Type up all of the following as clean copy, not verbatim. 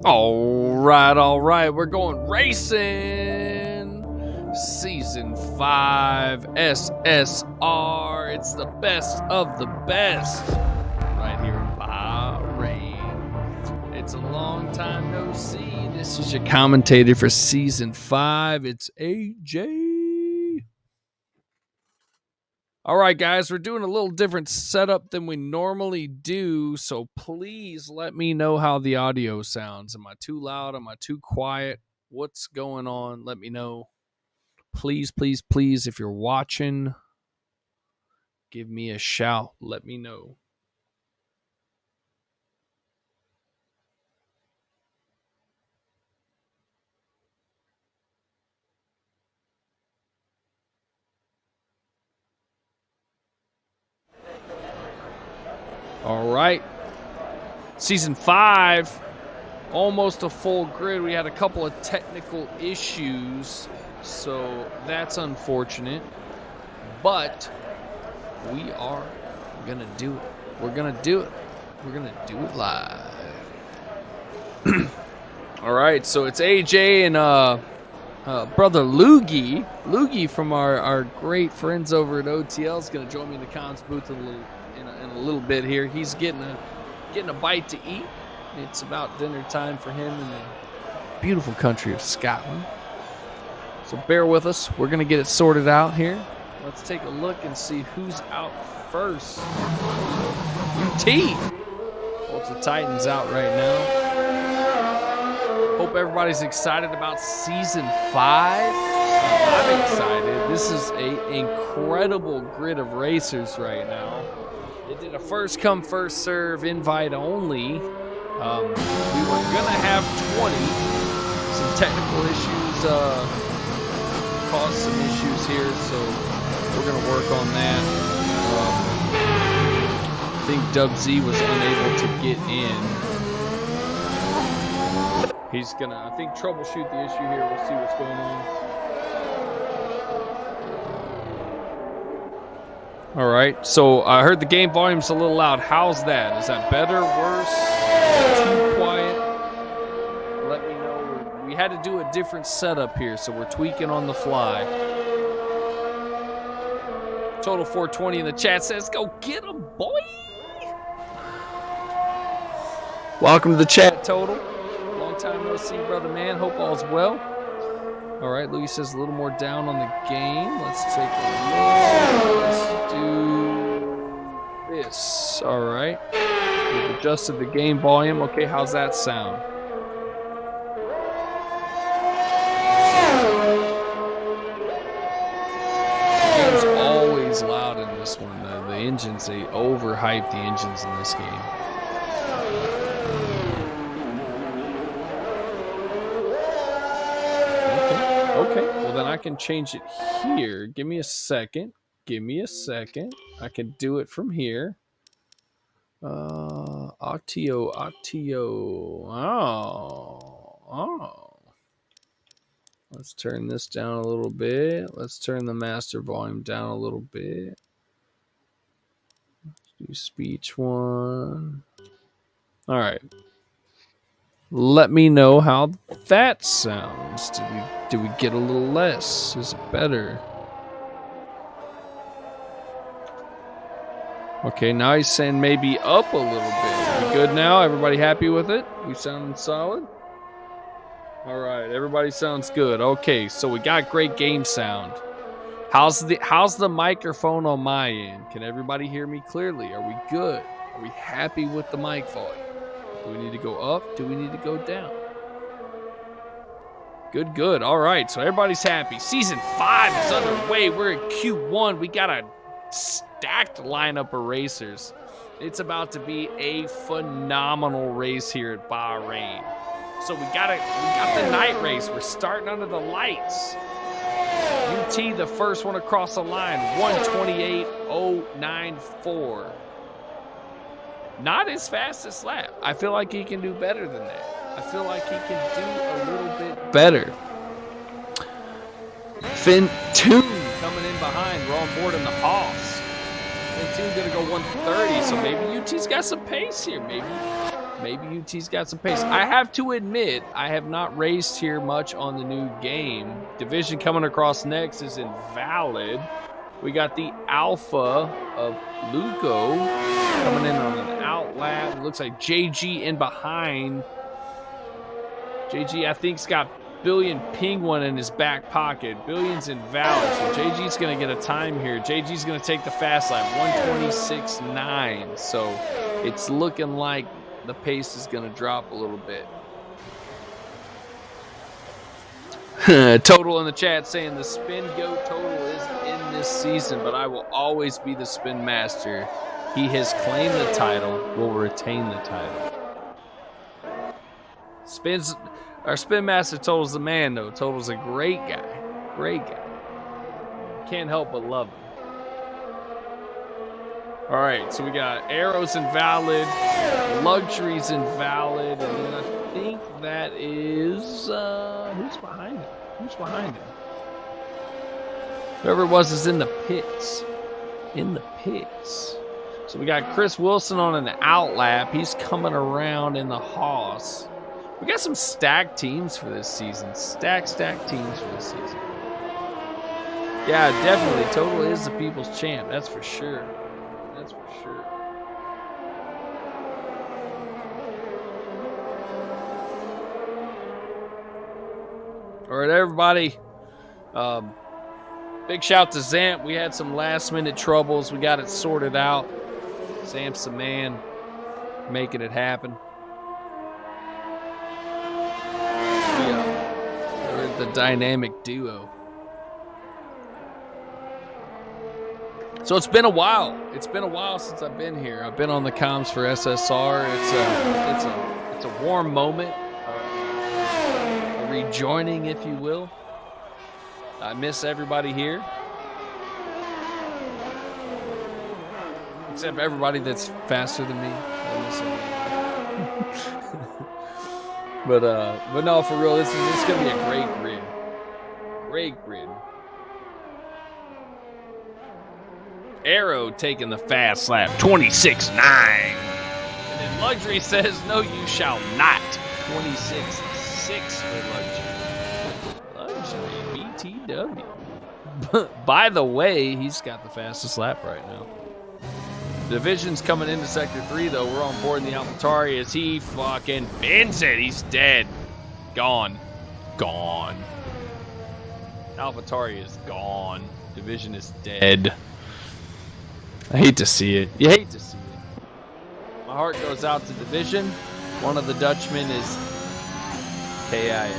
All right, we're going racing. Season 5 SSR. It's the best of the best right here in Bahrain. It's a long time no see. This is your commentator for Season 5. It's AJ. All right, guys, we're doing a little different setup than we normally do, so please let me know how the audio sounds. Am I too loud? Am I too quiet? What's going on? Let me know. Please, please, please, if you're watching, give me a shout. Let me know. All right. Season 5, almost a full grid. We had a couple of technical issues, so that's unfortunate. But we are going to do it. We're going to do it. We're going to do it live. All right, so it's AJ and brother Loogie. Loogie from our great friends over at OTL is going to join me in the comms booth in a little bit here. He's getting a bite to eat. It's about dinner time for him in the beautiful country of Scotland. So bear with us. We're going to get it sorted out here. Let's take a look and see who's out first. UT. Ultra Titans out right now. Hope everybody's excited about Season 5. I'm excited. This is an incredible grid of racers right now. They did a first come, first serve, invite only. We were going to have 20. Some technical issues caused some issues here, so we're going to work on that. I think Dub Z was unable to get in. He's going to, I think, troubleshoot the issue here. We'll see what's going on. All right, so I heard the game volume's a little loud. How's that? Is that better, worse, too quiet? Let me know. We had to do a different setup here, so we're tweaking on the fly. Total 420 in the chat says, go get him, boy. Welcome to the chat, Total. Long time no see, brother man. Hope all's well. All right, Louis says a little more down on the game. Let's take a look. Let's do this. All right. We've adjusted the game volume. Okay, how's that sound? The game's always loud in this one. The engines, they overhype the engines in this game. Okay, well then I can change it here. Give me a second. I can do it from here. Audio. Oh. Let's turn this down a little bit. Let's turn the master volume down a little bit. Let's do speech 1. All right. Let me know how that sounds. Did we get a little less? Is it better? Okay, now he's saying maybe up a little bit. We good now? Everybody happy with it? We sounding solid? All right, everybody sounds good. Okay, so we got great game sound. How's the microphone on my end? Can everybody hear me clearly? Are we good? Are we happy with the mic volume? Do we need to go up? Do we need to go down? Good. All right, so everybody's happy. Season 5 is underway. We're at Q1. We got a stacked lineup of racers. It's about to be a phenomenal race here at Bahrain. So we got the night race. We're starting under the lights. UT, the first one across the line, 128.094. Not his fastest lap. I feel like he can do better than that. I feel like he can do a little bit better. Fintoon coming in behind. We're on board in the Hoss. Fintoon going to go 130, so maybe UT's got some pace here. Maybe Maybe UT's got some pace. I have to admit, I have not raced here much on the new game. Division coming across next is Invalid. We got the Alpha of Lugo coming in on an out lap. It looks like JG in behind. JG, I think, has got Billion Penguin in his back pocket. Billion's Invalid, so JG's going to get a time here. JG's going to take the fast lap, 126.9. So it's looking like the pace is going to drop a little bit. Total in the chat saying the spin goat total is in this season, but I will always be the spin master. He has claimed the title, will retain the title. Our spin master Total's the man, though. Total's a great guy. Great guy. Can't help but love him. All right, so we got Arrows Invalid, Luxuries Invalid, and then I think that is who's behind him? Who's behind him? Whoever it was is in the pits. In the pits. So we got Chris Wilson on an out lap. He's coming around in the Haas. We got some stacked teams for this season. Stacked teams for this season. Yeah, definitely. Total is the people's champ. That's for sure. That's for sure. All right, everybody. Big shout to Zamp. We had some last-minute troubles. We got it sorted out. Zamp's the man, making it happen. We're the dynamic duo. So it's been a while. It's been a while since I've been here. I've been on the comms for SSR. It's a warm moment, a rejoining, if you will. I miss everybody here, except everybody that's faster than me. I miss everybody. but no, for real, this is gonna be a great grid. Great grid. Arrow taking the fast lap, 26.9. And then Luxury says, no, you shall not. 26.6 for Luxury. Luxury, BTW. By the way, he's got the fastest lap right now. Division's coming into Sector 3, though. We're on board in the AlphaTauri as he fucking bends it. He's dead. Gone. AlphaTauri is gone. Division is dead. I hate to see it. You hate to see it. My heart goes out to Division. One of the Dutchmen is KIA.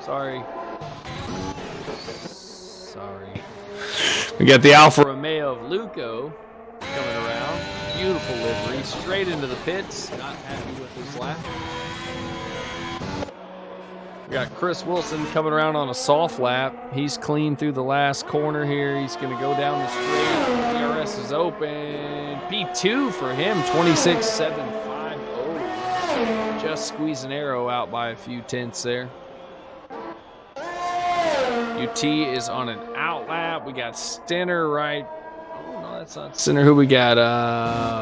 Sorry. We got the Alfa Romeo of Luco coming around. Beautiful livery. Straight into the pits. Not happy with his lap. We got Chris Wilson coming around on a soft lap. He's clean through the last corner here. He's going to go down the straight. DRS is open. P2 for him, 26.750. Just squeezing Arrow out by a few tenths there. UT is on an out lap. We got Stenner right. Oh, no, that's not Stenner. Who we got?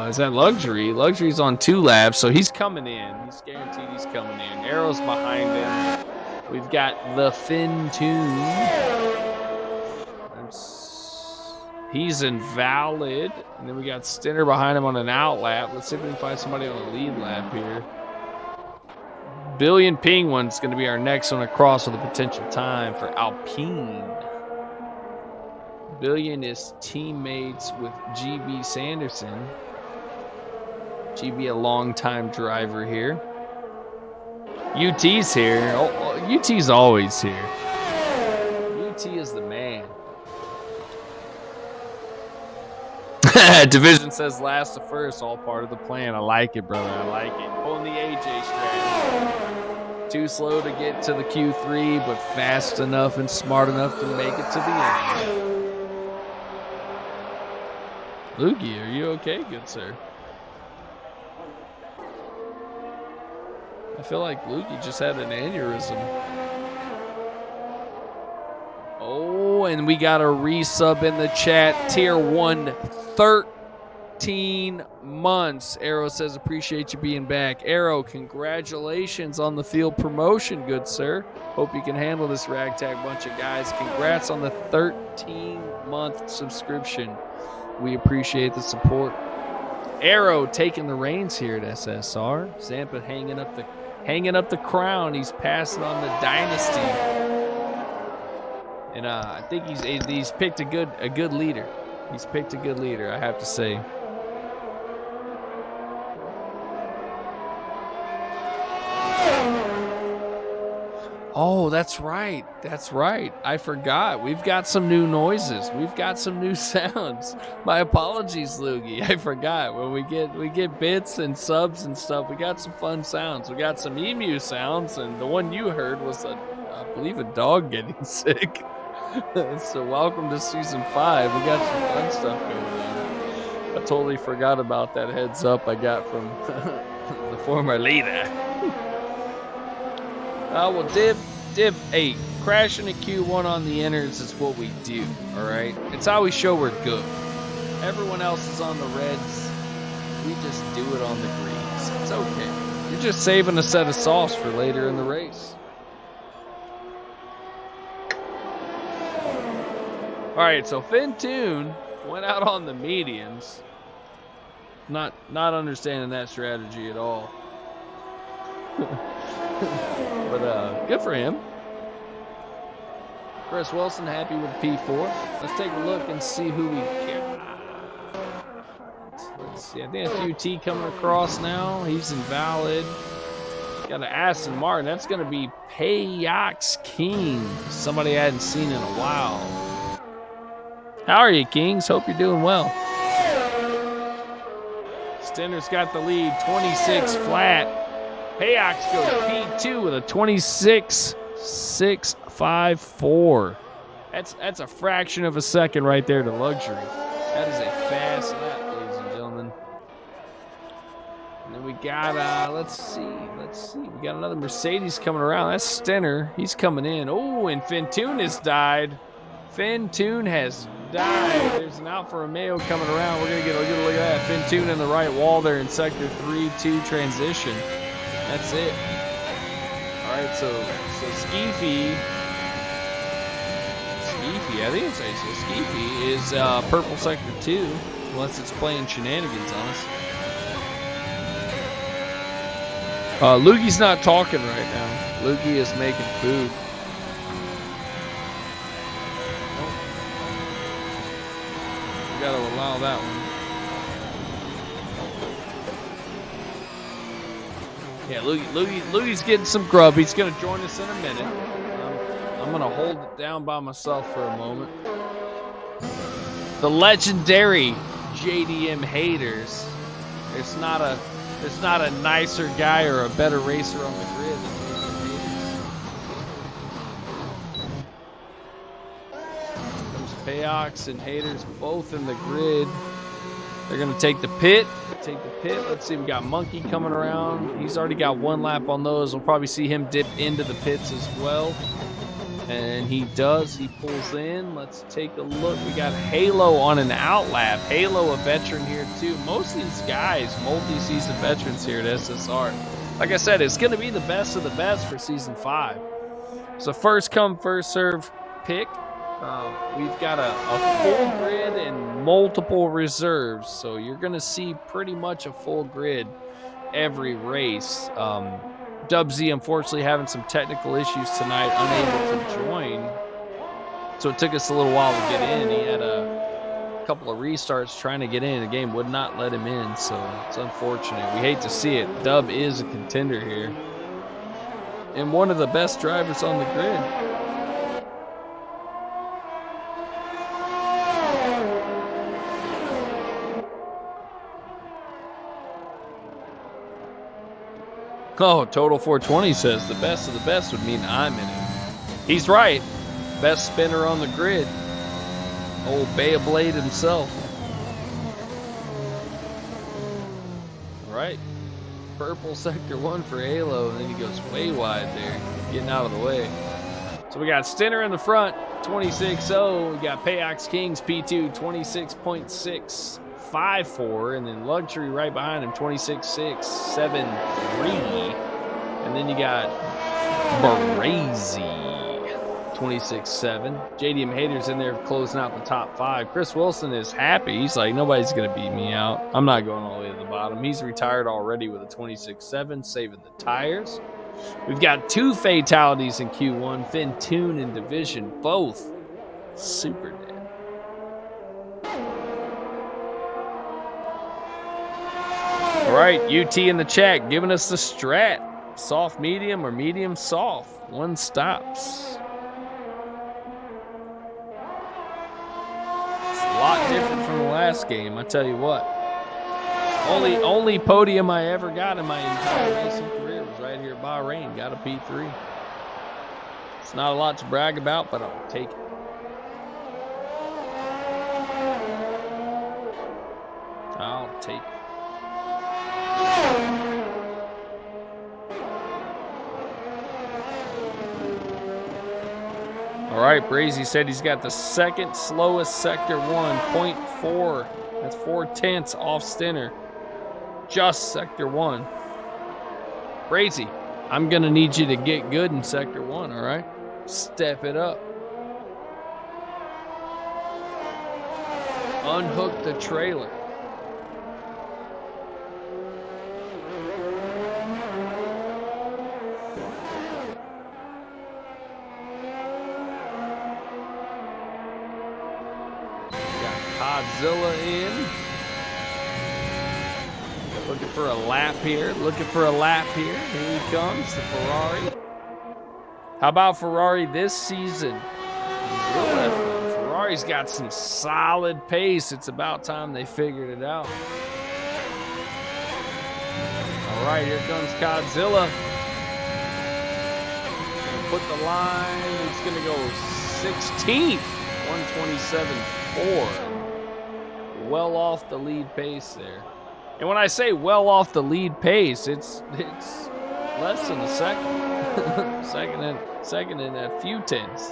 Is that Luxury? Luxury's on 2 laps, so he's coming in. He's guaranteed he's coming in. Arrow's behind him. We've got the Fintoon. He's Invalid. And then we got Stenner behind him on an out lap. Let's see if we can find somebody on a lead lap here. Billion Penguin's going to be our next one across with a potential time for Alpine. Billion is teammates with GB Sanderson. GB, a long-time driver here. UT's here. UT's always here. UT is the man. Division says last to first, all part of the plan. I like it, brother. I like it. Pulling the AJ strategy. Too slow to get to the Q3, but fast enough and smart enough to make it to the end. Loogie, are you okay, good sir? I feel like Lukey just had an aneurysm. Oh, and we got a resub in the chat. Tier 1 13 months. Arrow says, appreciate you being back. Arrow, congratulations on the field promotion, good sir. Hope you can handle this ragtag bunch of guys. Congrats on the 13-month subscription. We appreciate the support. Arrow taking the reins here at SSR. Zampa hanging up the crown. He's passing on the dynasty. And I think he's picked a good leader. He's picked a good leader, I have to say. Oh, that's right. That's right. I forgot. We've got some new noises. We've got some new sounds. My apologies, Loogie. I forgot. When we get bits and subs and stuff, we got some fun sounds. We got some emu sounds, and the one you heard was I believe a dog getting sick. So welcome to season 5. We got some fun stuff going on. I totally forgot about that heads up I got from the former leader. Well, Dib, hey, crashing a Q1 on the inners is what we do, all right? It's how we show we're good. Everyone else is on the reds. We just do it on the greens. It's okay. You're just saving a set of sauce for later in the race. All right, so Fintoon went out on the mediums. Not understanding that strategy at all. But good for him. Chris Wilson happy with P4. Let's take a look and see who we get. Let's see. I think a few T coming across now. He's invalid. Got an Aston Martin. That's going to be Payox King. Somebody I hadn't seen in a while. How are you, Kings? Hope you're doing well. Stenner's got the lead, 26 flat. Payox goes P2 with a 26.654. That's a fraction of a second right there to luxury. That is a fast lap, ladies and gentlemen. And then we got, let's see. We got another Mercedes coming around. That's Stenner. He's coming in. Oh, and Fintoon has died. Fintoon has died. There's an Alfa Romeo coming around. We're going to get a good look at that. Fintoon in the right wall there in sector 3-2 transition. That's it. All right, so Skeefy, I think it's actually Skeefy, is purple sector 2, unless it's playing shenanigans on us. Loogie's not talking right now. Loogie is making food. We got to allow that one. Yeah, Loogie's getting some grub. He's going to join us in a minute. I'm going to hold it down by myself for a moment. The legendary JDM haters. There's not a nicer guy or a better racer on the grid than JDM haters. There's Payox and haters both in the grid. They're going to take the pit. Let's see, we got Monkey coming around. He's already got one lap on those. We'll probably see him dip into the pits as well. And he does. He pulls in. Let's take a look. We got Halo on an outlap. Halo, a veteran here too. Most of these guys, multi-season veterans here at SSR. Like I said, it's going to be the best of the best for Season 5. So first come, first serve pick. We've got a full grid and multiple reserves, so you're going to see pretty much a full grid every race. Dub Z, unfortunately, having some technical issues tonight, unable to join, so it took us a little while to get in. He had a couple of restarts trying to get in. The game would not let him in, so it's unfortunate. We hate to see it. Dub is a contender here and one of the best drivers on the grid. Oh, Total 420 says the best of the best would mean I'm in it. He's right. Best spinner on the grid. Old Beyblade himself. All right. Purple sector 1 for Halo, and then he goes way wide there, getting out of the way. So we got Stenner in the front, 26.0. We got Payox Kings P2, 26.6. 26.54, and then Luxury right behind him, 26.673. And then you got Brazy, 26.7. JDM Haters in there closing out the top 5. Chris Wilson is happy. He's like, nobody's going to beat me out. I'm not going all the way to the bottom. He's retired already with a 26.7, saving the tires. We've got 2 fatalities in Q1. Finn Toon in division, both super dead. All right, UT in the chat giving us the strat. Soft medium or medium soft. 1 stops. It's a lot different from the last game, I tell you what. Only podium I ever got in my entire racing career was right here at Bahrain. Got a P3. It's not a lot to brag about, but I'll take it. I'll take it. All right, Brazy said he's got the second slowest sector 1, 0.4. That's 0.4 off Stinner. Just sector 1. Brazy, I'm going to need you to get good in sector 1, all right? Step it up. Unhook the trailer. Godzilla in. Looking for a lap here. Looking for a lap here. Here he comes, the Ferrari. How about Ferrari this season? Ferrari's got some solid pace. It's about time they figured it out. All right, here comes Godzilla. Put the line. He's going to go 16th. 127.4. Well off the lead pace there. And when I say well off the lead pace, it's less than a second. second and a few tenths.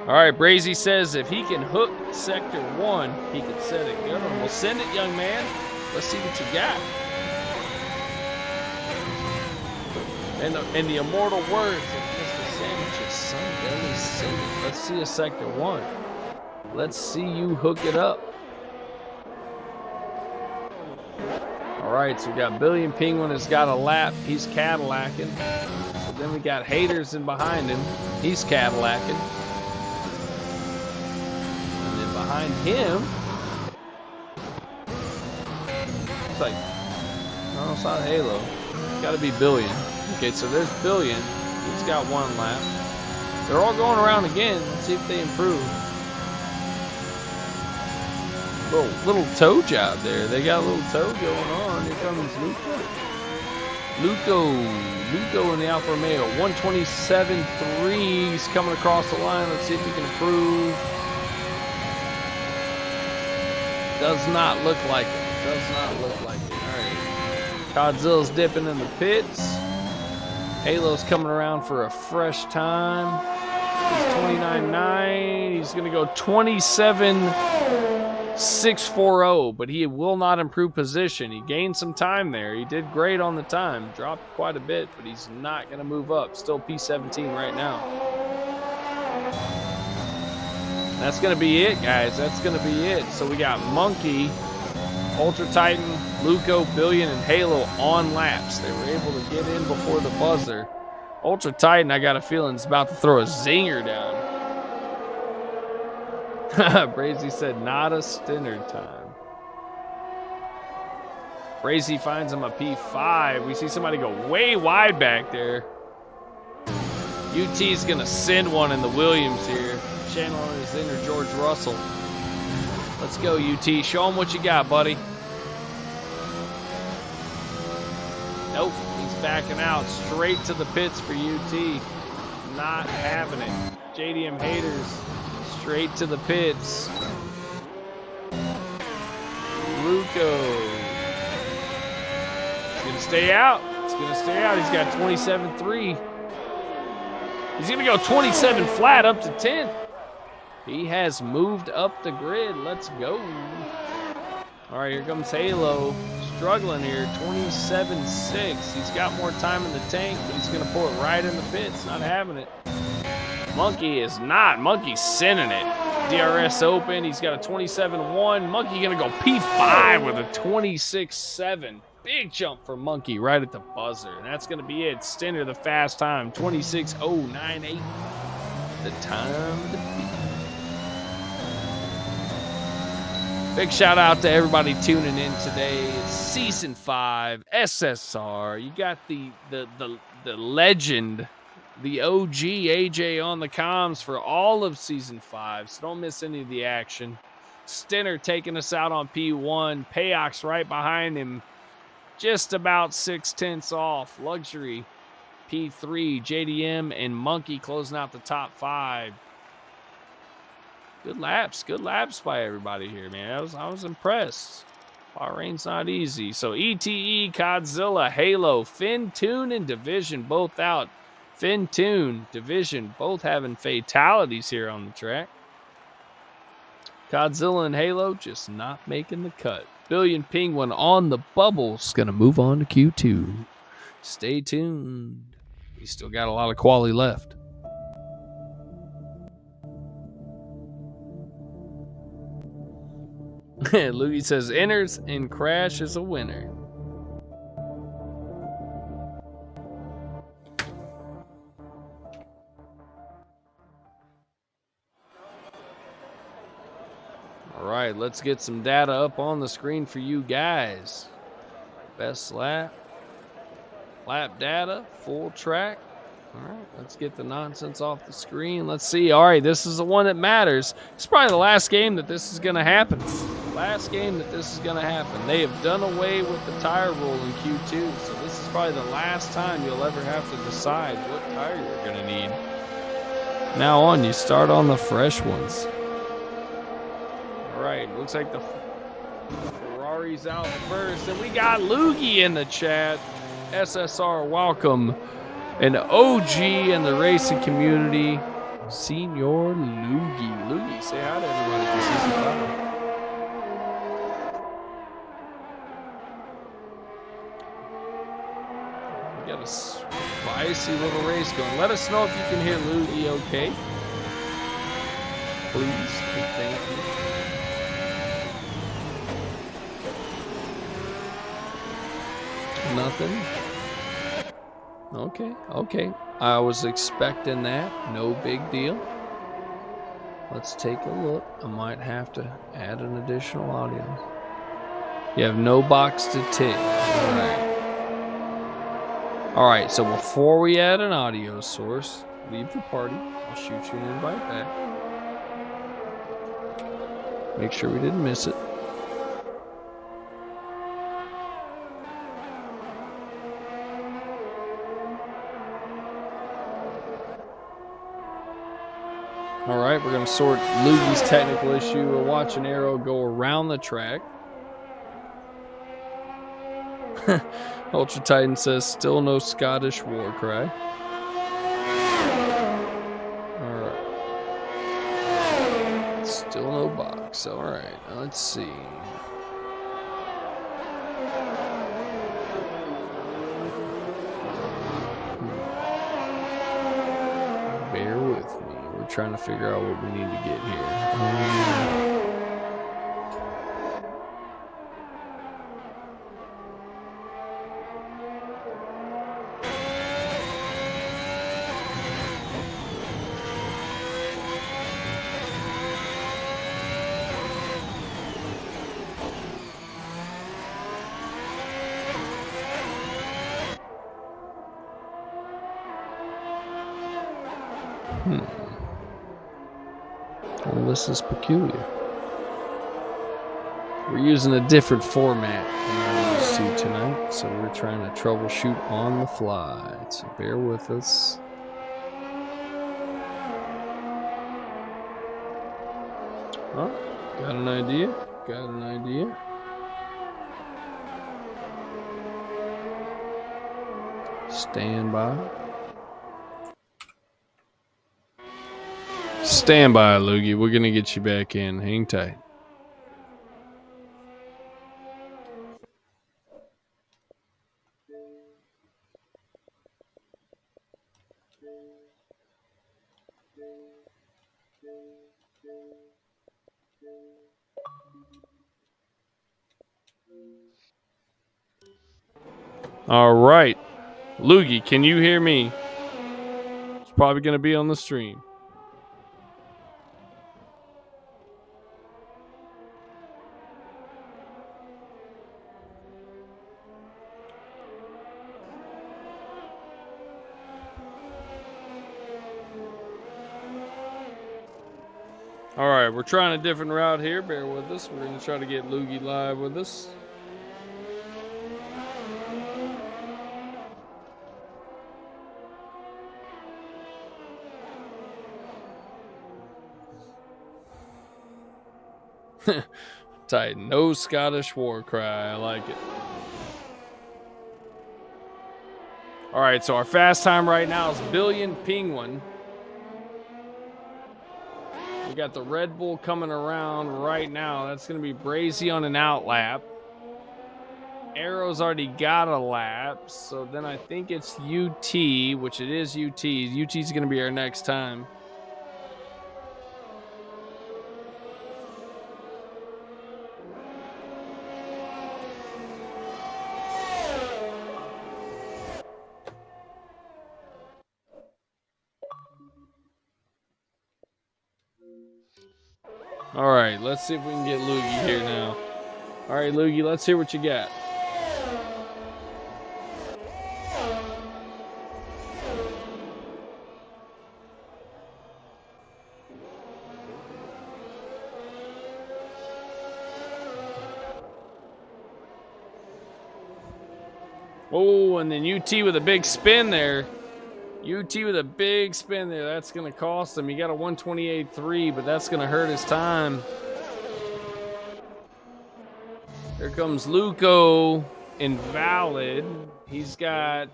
All right, Brazy says if he can hook sector 1, he can set it good. Well, send it, young man. Let's see what you got. And the immortal words of Mr. Sandwich's son, Billy City. Let's see a sector 1. Let's see you hook it up. All right, so we got Billion Penguin has got a lap. He's Cadillacing. So then we got Haters in behind him. He's Cadillacing. And then behind him, it's like, no, it's not Halo. It's got to be Billion. Okay, so there's Billion. He's got 1 lap. They're all going around again. Let's see if they improve. Little toe job there. They got a little toe going on. Here comes Luco in the Alfa Romeo. 127.3. He's coming across the line. Let's see if he can improve. Does not look like it. Does not look like it. All right. Godzilla's dipping in the pits. Halo's coming around for a fresh time. He's 29.9. He's going to go 27.640, but he will not improve position. He gained some time there. He did great on the time. Dropped quite a bit, but he's not going to move up. Still P17 right now. That's going to be it, guys. That's going to be it. So we got Monkey, Ultra Titan, Luco, Billion, and Halo on laps. They were able to get in before the buzzer. Ultra Titan, I got a feeling, is about to throw a zinger down. Brazy said, not a Stinner time. Brazy finds him a P5. We see somebody go way wide back there. UT's going to send one in the Williams here. Channeling his inner George Russell. Let's go, UT. Show him what you got, buddy. Nope, he's backing out. Straight to the pits for UT. Not having it. JDM Haters. Straight to the pits. Luco. It's going to stay out. It's going to stay out. He's got 27.3. He's going to go 27 flat up to 10. He has moved up the grid. Let's go. All right, here comes Halo. Struggling here, 27.6. He's got more time in the tank, but he's going to pull it right in the pits. Not having it. Monkey is not. Monkey's sending it. DRS open. He's got a 27.1. Monkey going to go P5 with a 26.7. Big jump for Monkey right at the buzzer. And that's going to be it. Stinner, the fast time, 26.098. The time to beat. Big shout out to everybody tuning in today. It's Season 5, SSR. You got the legend, the OG AJ on the comms for all of Season 5, so don't miss any of the action. Stinner taking us out on P1. Payox right behind him, just about 6/10 off. Luxury, P3, JDM, and Monkey closing out the top 5. Good laps by everybody here, man. I was impressed. Bahrain's not easy. So ETE, Godzilla, Halo, Fintoon, and Division both out. Fintoon, Division both having fatalities here on the track. Godzilla and Halo just not making the cut. Billion Penguin on the bubbles. Gonna move on to Q2. Stay tuned. We still got a lot of quality left. Loogie says, enters and Crash is a winner. All right, let's get some data up on the screen for you guys. Best lap data, full track. All right, let's get the nonsense off the screen. Let's see. All right, this is the one that matters. It's probably the last game that this is going to happen. Last game that this is going to happen. They have done away with the tire rule in Q2, so this is probably the last time you'll ever have to decide what tire you're going to need. Now on, you start on the fresh ones. All right, looks like the Ferrari's out first, and we got Loogie in the chat. SSR, welcome. An OG in the racing community, Senior Loogie. Loogie, say hi to everybody for Season 5. We got a spicy little race going. Let us know if you can hear Loogie okay. Please and thank you. Nothing. Okay. I was expecting that. No big deal. Let's take a look. I might have to add an additional audio. You have no box to tick. All right, so before we add an audio source, leave the party. I'll shoot you an invite back. Make sure we didn't miss it. All right, we're going to sort Loogie's technical issue. We'll watch an arrow go around the track. Ultra Titan says, still no Scottish war cry. All right. Still no box. All right, let's see. Bear with me. We're trying to figure out what we need to get here. Well, this is peculiar. We're using a different format than we're used to tonight, so we're trying to troubleshoot on the fly. So bear with us. Oh, got an idea? Got an idea? Stand by. Stand by, Loogie. We're going to get you back in. Hang tight. All right. Loogie, can you hear me? It's probably going to be on the stream. All right, we're trying a different route here. Bear with us. We're going to try to get Loogie live with us. Tight. No Scottish war cry. I like it. All right, so our fast time right now is Billion Penguin. We got the Red Bull coming around right now. That's going to be Brazy on an out lap. Arrow's already got a lap, so then I think it's UT, which it is UT. UT's going to be our next time. All right, let's see if we can get Loogie here now. All right, Loogie, let's hear what you got. Oh, and then UT with a big spin there. UT with a big spin there. That's going to cost him. He got a 128.3, but that's going to hurt his time. Here comes Luco, invalid. He's got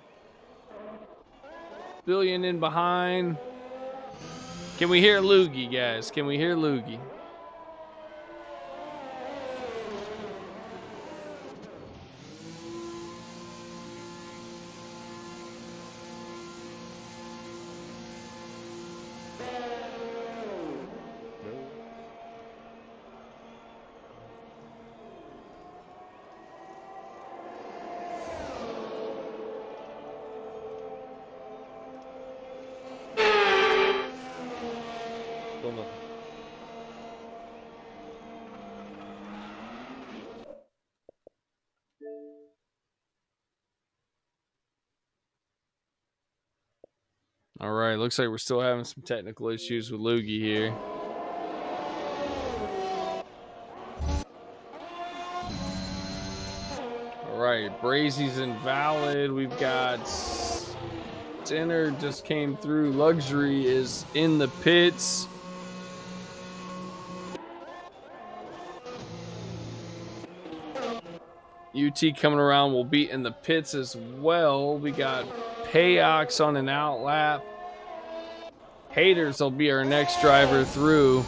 Billion in behind. Can we hear Loogie, guys? Can we hear Loogie? All right, looks like we're still having some technical issues with Loogie here. All right, Brazy's invalid. We've got Dinner just came through. Luxury is in the pits. UT coming around will be in the pits as well. We got Payox on an out lap. Haters will be our next driver through.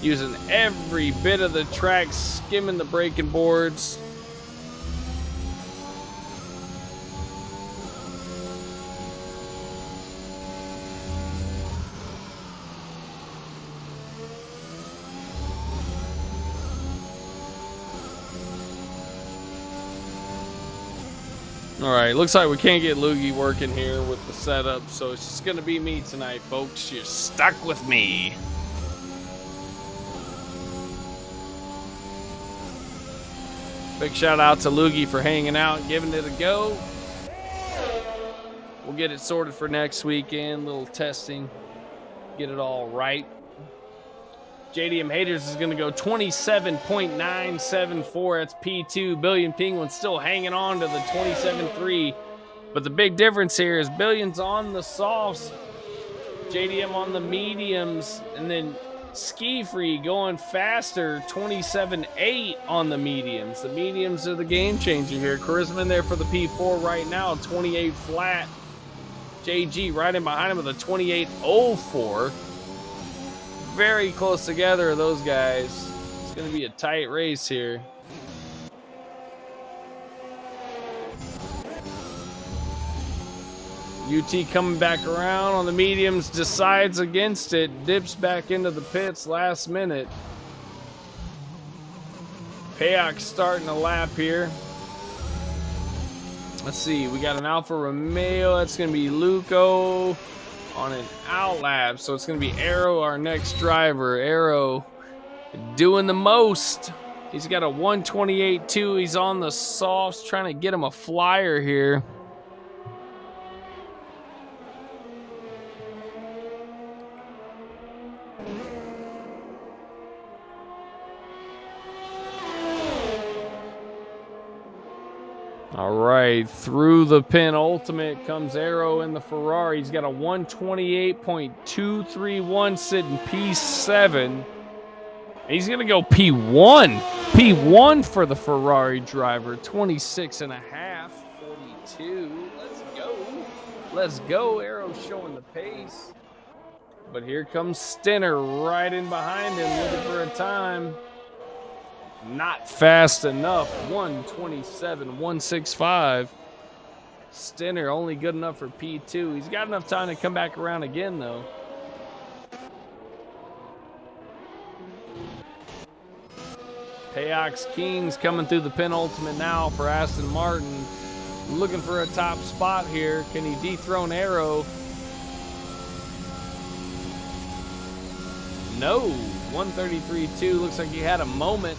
Using every bit of the track, skimming the braking boards. All right, looks like we can't get Loogie working here with the setup, so it's just going to be me tonight, folks. You're stuck with me. Big shout out to Loogie for hanging out and giving it a go. We'll get it sorted for next weekend, little testing, get it all right. JDM Haters is going to go 27.974. That's P2. Billion Penguin still hanging on to the 27.3. But the big difference here is Billion's on the softs, JDM on the mediums, and then Ski Free going faster, 27.8 on the mediums. The mediums are the game changer here. Charisma in there for the P4 right now, 28 flat. JG right in behind him with a 28.04. very close together, those guys. It's going to be a tight race here. UT coming back around on the mediums, decides against it, dips back into the pits last minute. Payok starting a lap here. Let's see, we got an Alfa Romeo. That's going to be Luco on an out lap. So it's going to be Arrow, our next driver. Arrow doing the most. He's got a 128.2. He's on the softs, trying to get him a flyer here. All right, through the penultimate comes Arrow in the Ferrari. He's got a 128.231 sitting P7. He's going to go P1. P1 for the Ferrari driver. 26.5, 42. Let's go. Let's go. Arrow showing the pace. But here comes Stenner right in behind him looking for a time. Not fast enough. 127.165. Stenner only good enough for P2. He's got enough time to come back around again, though. Payok's Kings coming through the penultimate now for Aston Martin. Looking for a top spot here. Can he dethrone Arrow? No. 133.2. Looks like he had a moment.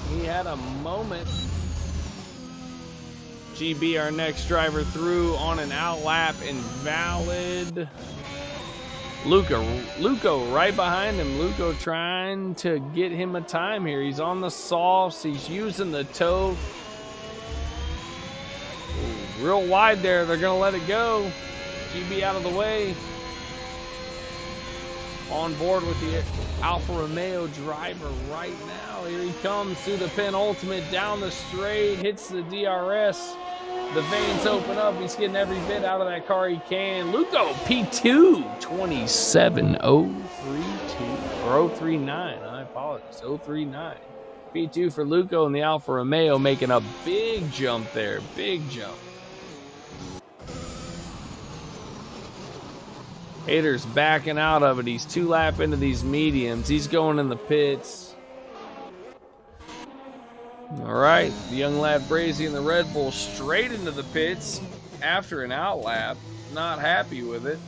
He had a moment. GB, our next driver, through on an out lap. Invalid. Luco right behind him. Luco trying to get him a time here. He's on the softs. He's using the toe. Ooh, real wide there. They're going to let it go. GB out of the way. On board with the Alfa Romeo driver right now. Here he comes through the penultimate, down the straight, hits the DRS. The veins open up. He's getting every bit out of that car he can. Luco, P2, 27.032, or 039. I apologize, 039. P2 for Luco and the Alfa Romeo making a big jump there. Big jump. Hater's backing out of it. He's 2 lap into these mediums. He's going in the pits. All right, the young lad Brazy and the Red Bull straight into the pits after an out lap. Not happy with it.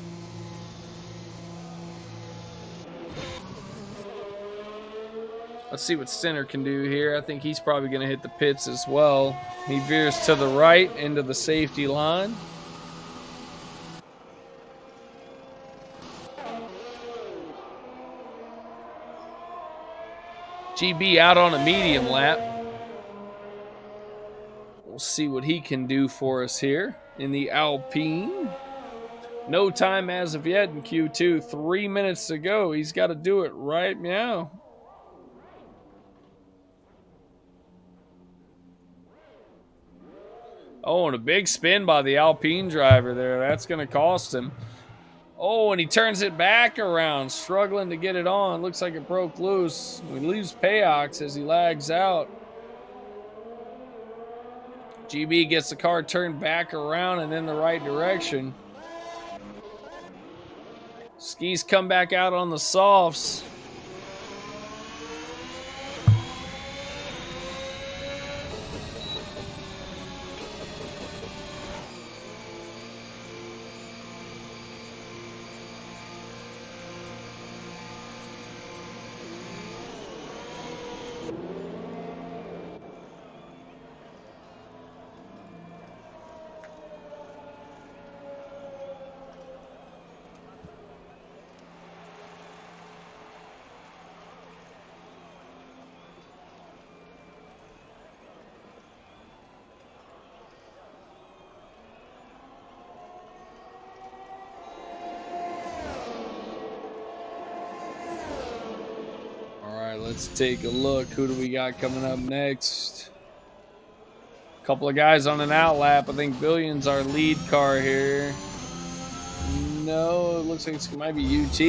Let's see what Stenner can do here. I think he's probably going to hit the pits as well. He veers to the right into the safety line. GB out on a medium lap. We'll see what he can do for us here in the Alpine. No time as of yet in Q2. 3 minutes to go. He's got to do it right now. Oh, and a big spin by the Alpine driver there. That's going to cost him. Oh, and he turns it back around, struggling to get it on. Looks like it broke loose. We lose Payok as he lags out. GB gets the car turned back around and in the right direction. Skis come back out on the softs. Let's take a look. Who do we got coming up next? A couple of guys on an out lap. I think Billion's our lead car here. No, it looks like it might be UT.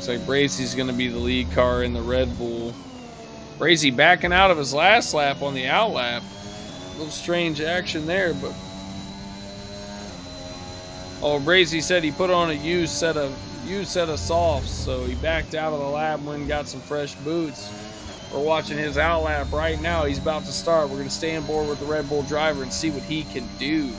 Looks like Brazy's going to be the lead car in the Red Bull. Brazy backing out of his last lap on the out lap. A little strange action there, but... Oh, Brazy said he put on a used set of softs, so he backed out of the lap and went and got some fresh boots. We're watching his out lap right now. He's about to start. We're going to stay on board with the Red Bull driver and see what he can do.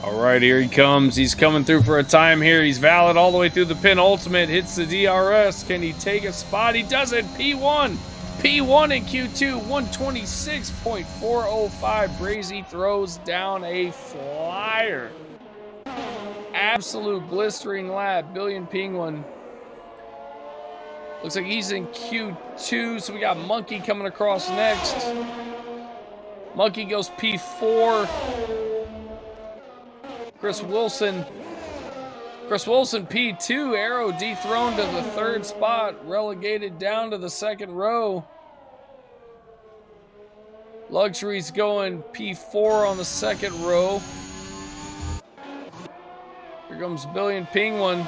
All right, here he comes. He's coming through for a time here. He's valid all the way through the penultimate. Hits the DRS. Can he take a spot? He does it. P1. P1 in Q2. 126.405. Brazy throws down a flyer. Absolute blistering lap. Billion Penguin. Looks like he's in Q2. So we got Monkey coming across next. Monkey goes P4. Chris Wilson P2, Arrow dethroned to the third spot, relegated down to the second row. Luxury's going P4 on the second row. Here comes Billion Penguin,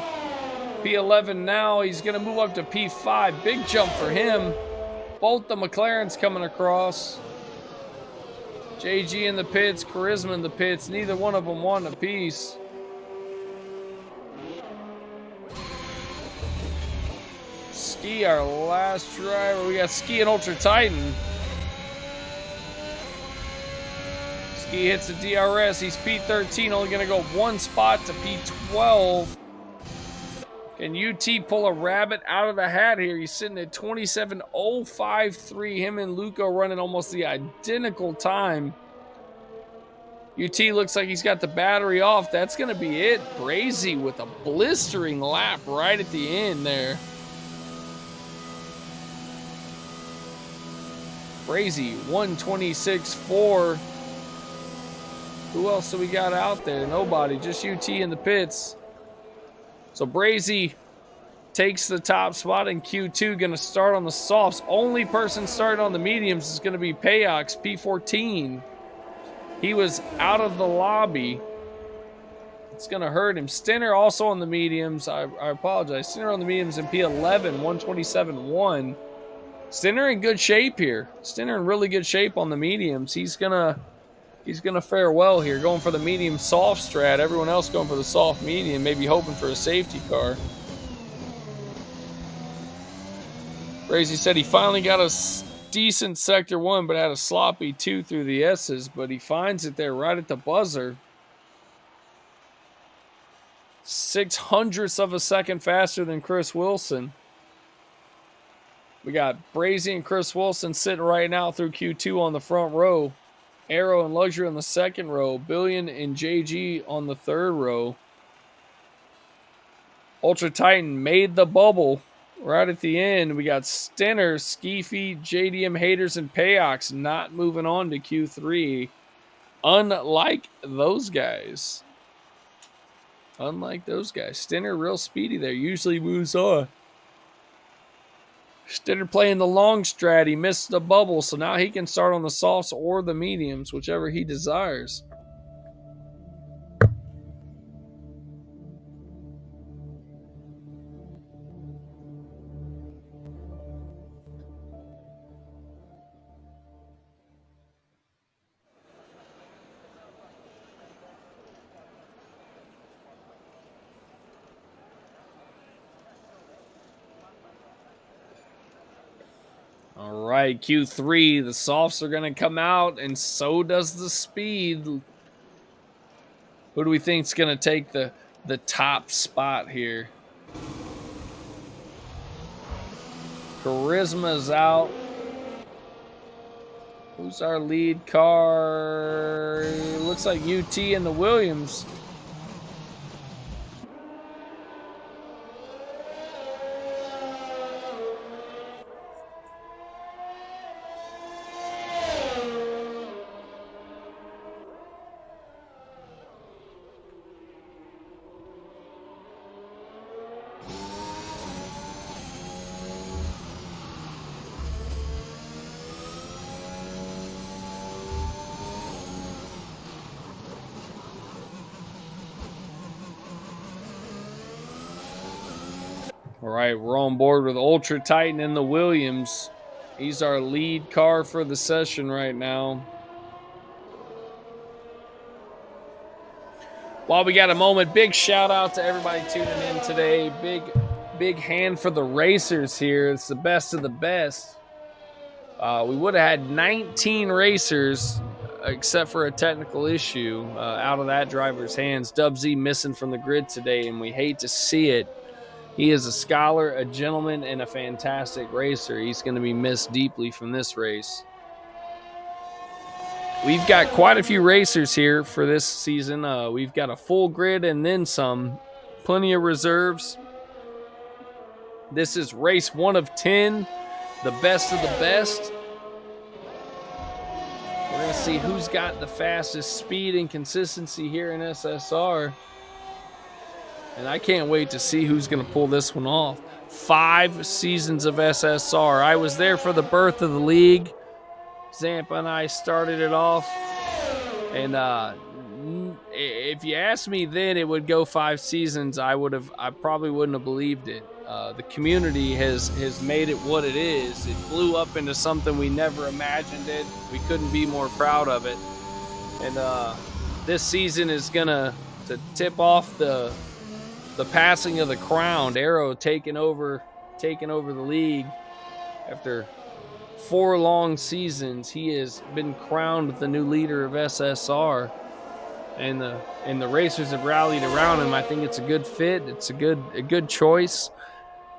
P11 now. He's going to move up to P5. Big jump for him. Both the McLarens coming across. JG in the pits, Charisma in the pits. Neither one of them won a piece. Ski, our last driver. We got Ski and Ultra Titan. Ski hits the DRS. He's P13, only going to go one spot to P12. Can UT pull a rabbit out of the hat here? He's sitting at 27.053. Him and Luco running almost the identical time. UT looks like he's got the battery off. That's going to be it. Brazy with a blistering lap right at the end there. Brazy, 126.4. Who else do we got out there? Nobody. Just UT in the pits. So Brazy takes the top spot in Q2. Going to start on the softs. Only person starting on the mediums is going to be Payox, P14. He was out of the lobby. It's going to hurt him. Stinner also on the mediums. I apologize. Stinner on the mediums in P11, 127.1. Stinner in good shape here. Stinner in really good shape on the mediums. He's gonna fare well here, going for the medium soft strat. Everyone else going for the soft medium, maybe hoping for a safety car. Brazy said he finally got a decent sector 1, but had a sloppy 2 through the S's, but he finds it there right at the buzzer. 0.06 of a second faster than Chris Wilson. We got Brazy and Chris Wilson sitting right now through Q2 on the front row. Arrow and Luxury on the second row. Billion and JG on the third row. Ultra Titan made the bubble right at the end. We got Stinner, Skeefy, JDM Haters, and Payox not moving on to Q3. Unlike those guys. Stinner real speedy there. Usually moves on. Stinner playing the long strat. He missed the bubble, so now he can start on the softs or the mediums, whichever he desires. All right, Q3. The softs are going to come out, and so does the speed. Who do we think is going to take the top spot here? Charisma's out. Who's our lead car? Looks like UT and the Williams. All right, we're on board with Ultra Titan and the Williams. He's our lead car for the session right now. While we got a moment, big shout out to everybody tuning in today. Big hand for the racers here. It's the best of the best. We would have had 19 racers, except for a technical issue, out of that driver's hands. Dub Z missing from the grid today, and we hate to see it. He is a scholar, a gentleman, and a fantastic racer. He's going to be missed deeply from this race. We've got quite a few racers here for this season. We've got a full grid and then some. Plenty of reserves. This is race 1 of 10. The best of the best. We're going to see who's got the fastest speed and consistency here in SSR. And I can't wait to see who's going to pull this one off. 5 seasons of SSR. I was there for the birth of the league. Zampa and I started it off. And if you asked me then it would go 5 seasons, I probably wouldn't have believed it. The community has made it what it is. It blew up into something we never imagined it. We couldn't be more proud of it. And this season is going to tip off the passing of the crown. Arrow taking over the league after 4 long seasons. He has been crowned the new leader of SSR, and the racers have rallied around him. I think it's a good fit. It's a good choice.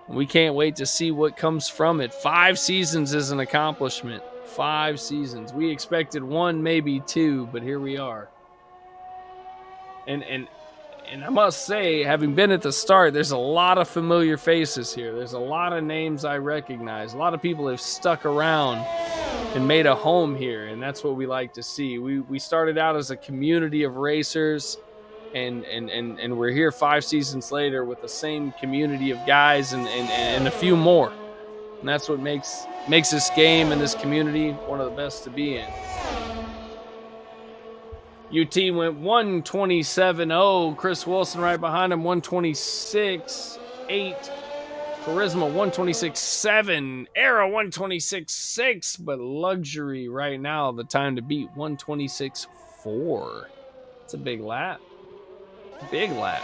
We can't wait to see what comes from it. 5 seasons is an accomplishment. 5 seasons. We expected 1, maybe 2, but here we are. And I must say, having been at the start, there's a lot of familiar faces here. There's a lot of names I recognize. A lot of people have stuck around and made a home here, and that's what we like to see. We started out as a community of racers, and we're here 5 seasons later with the same community of guys and a few more. And that's what makes this game and this community one of the best to be in. UT went 127.0. Chris Wilson right behind him, 126.8. Charisma, 126.7. Arrow, 126.6. But Luxury right now, the time to beat, 126.4. It's a big lap. Big lap.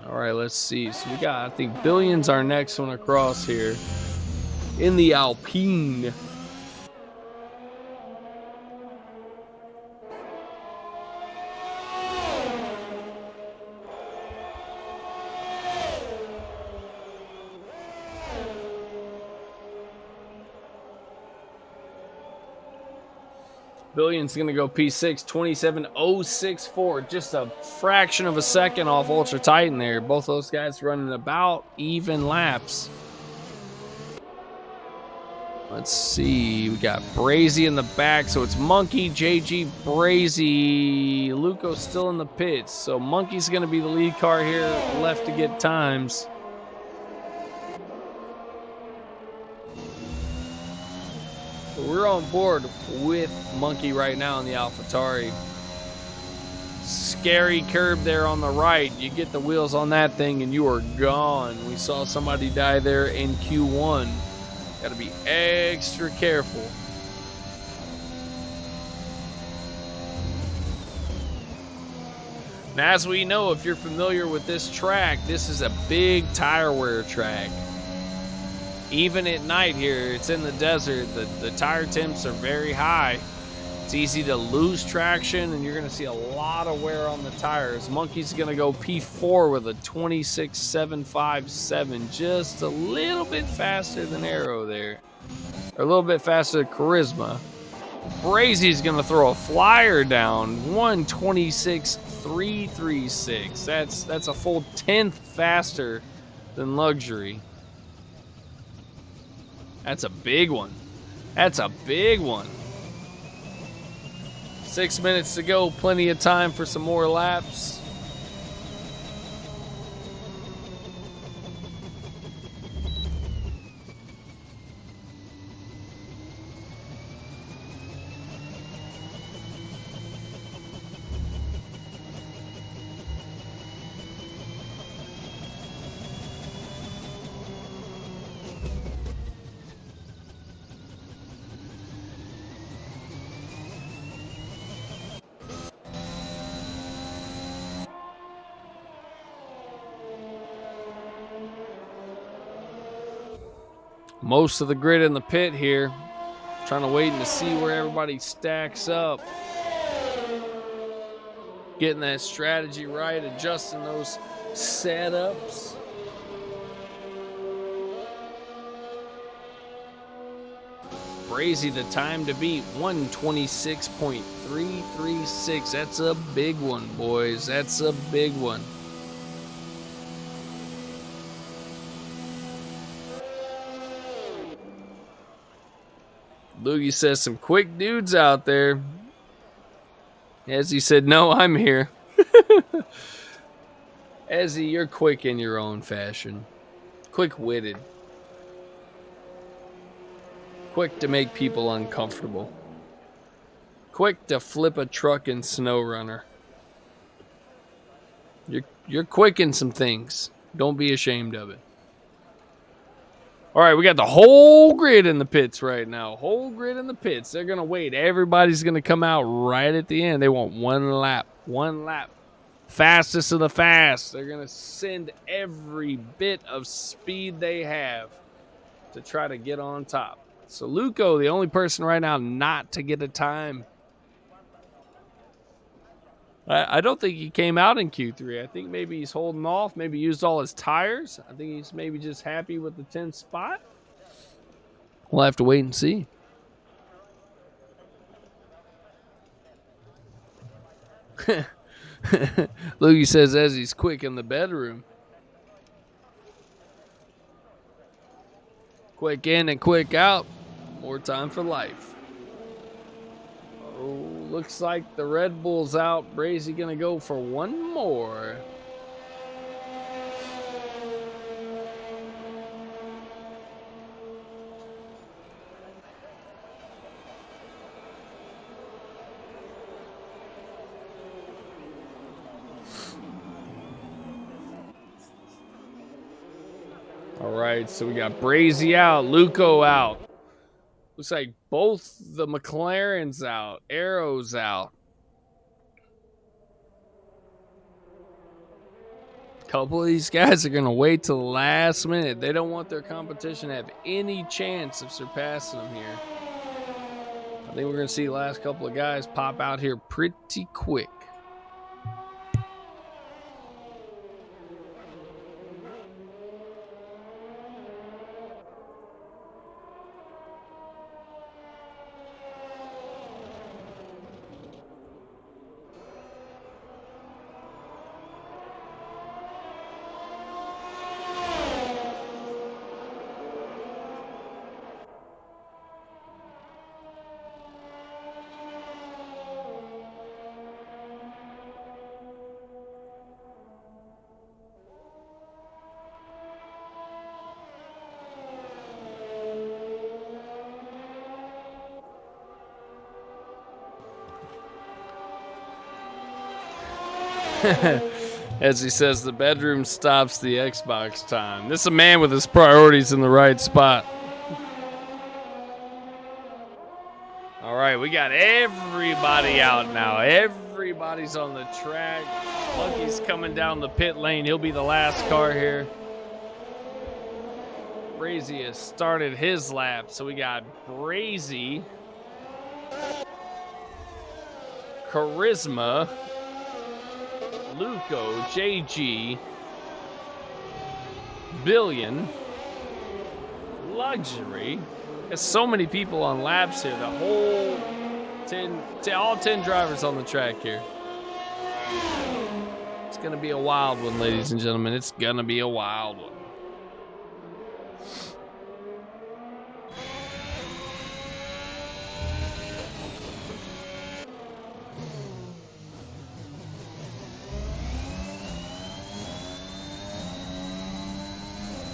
All right, let's see. So we got, I think, Billions our next one across here in the Alpine. Billions going to go P6, 27.064. Just a fraction of a second off Ultra Titan there. Both those guys running about even laps. Let's see. We got Brazy in the back. So it's Monkey, JG, Brazy. Luco's still in the pits. So Monkey's going to be the lead car here, left to get times. We're on board with Monkey right now in the AlphaTauri. Scary curb there on the right. You get the wheels on that thing and you are gone. We saw somebody die there in Q1. Got to be extra careful. Now, as we know, if you're familiar with this track, this is a big tire wear track. Even at night here, it's in the desert, the tire temps are very high. It's easy to lose traction, and you're going to see a lot of wear on the tires. Monkey's going to go P4 with a 26.757, just a little bit faster than Arrow there. Or a little bit faster than Charisma. Brazy's going to throw a flyer down, 126.336. That's a full 10th faster than Luxury. That's a big one. That's a big one. 6 minutes to go. Plenty of time for some more laps. Most of the grid in the pit here. Trying to wait and to see where everybody stacks up. Getting that strategy right, adjusting those setups. Brazy, the time to beat, 126.336. That's a big one, boys. That's a big one. Loogie says some quick dudes out there. As he said, no, I'm here. Ezzy, you're quick in your own fashion. Quick-witted. Quick to make people uncomfortable. Quick to flip a truck in Snow Runner. You're quick in some things. Don't be ashamed of it. All right, we got the whole grid in the pits right now. Whole grid in the pits. They're going to wait. Everybody's going to come out right at the end. They want one lap. One lap. Fastest of the fast. They're going to send every bit of speed they have to try to get on top. So Luco, the only person right now not to get a time. I don't think he came out in Q3. I think maybe he's holding off, maybe used all his tires. I think he's maybe just happy with the 10th spot. We'll have to wait and see. Loogie says as he's quick in the bedroom. Quick in and quick out. More time for life. Oh, looks like the Red Bull's out. Brazy gonna go for one more. All right, so we got Brazy out, Luco out. Looks like both the McLarens out, Arrow's out. A couple of these guys are going to wait till the last minute. They don't want their competition to have any chance of surpassing them here. I think we're going to see the last couple of guys pop out here pretty quick. As he says, the bedroom stops the Xbox time. This is a man with his priorities in the right spot. All right, we got everybody out now. Everybody's on the track. Monkey's coming down the pit lane. He'll be the last car here. Brazy has started his lap. So we got Brazy, Charisma, Luco, JG, Billion, Luxury. There's so many people on laps here. The whole all 10 drivers on the track here. It's going to be a wild one, ladies and gentlemen. It's going to be a wild one.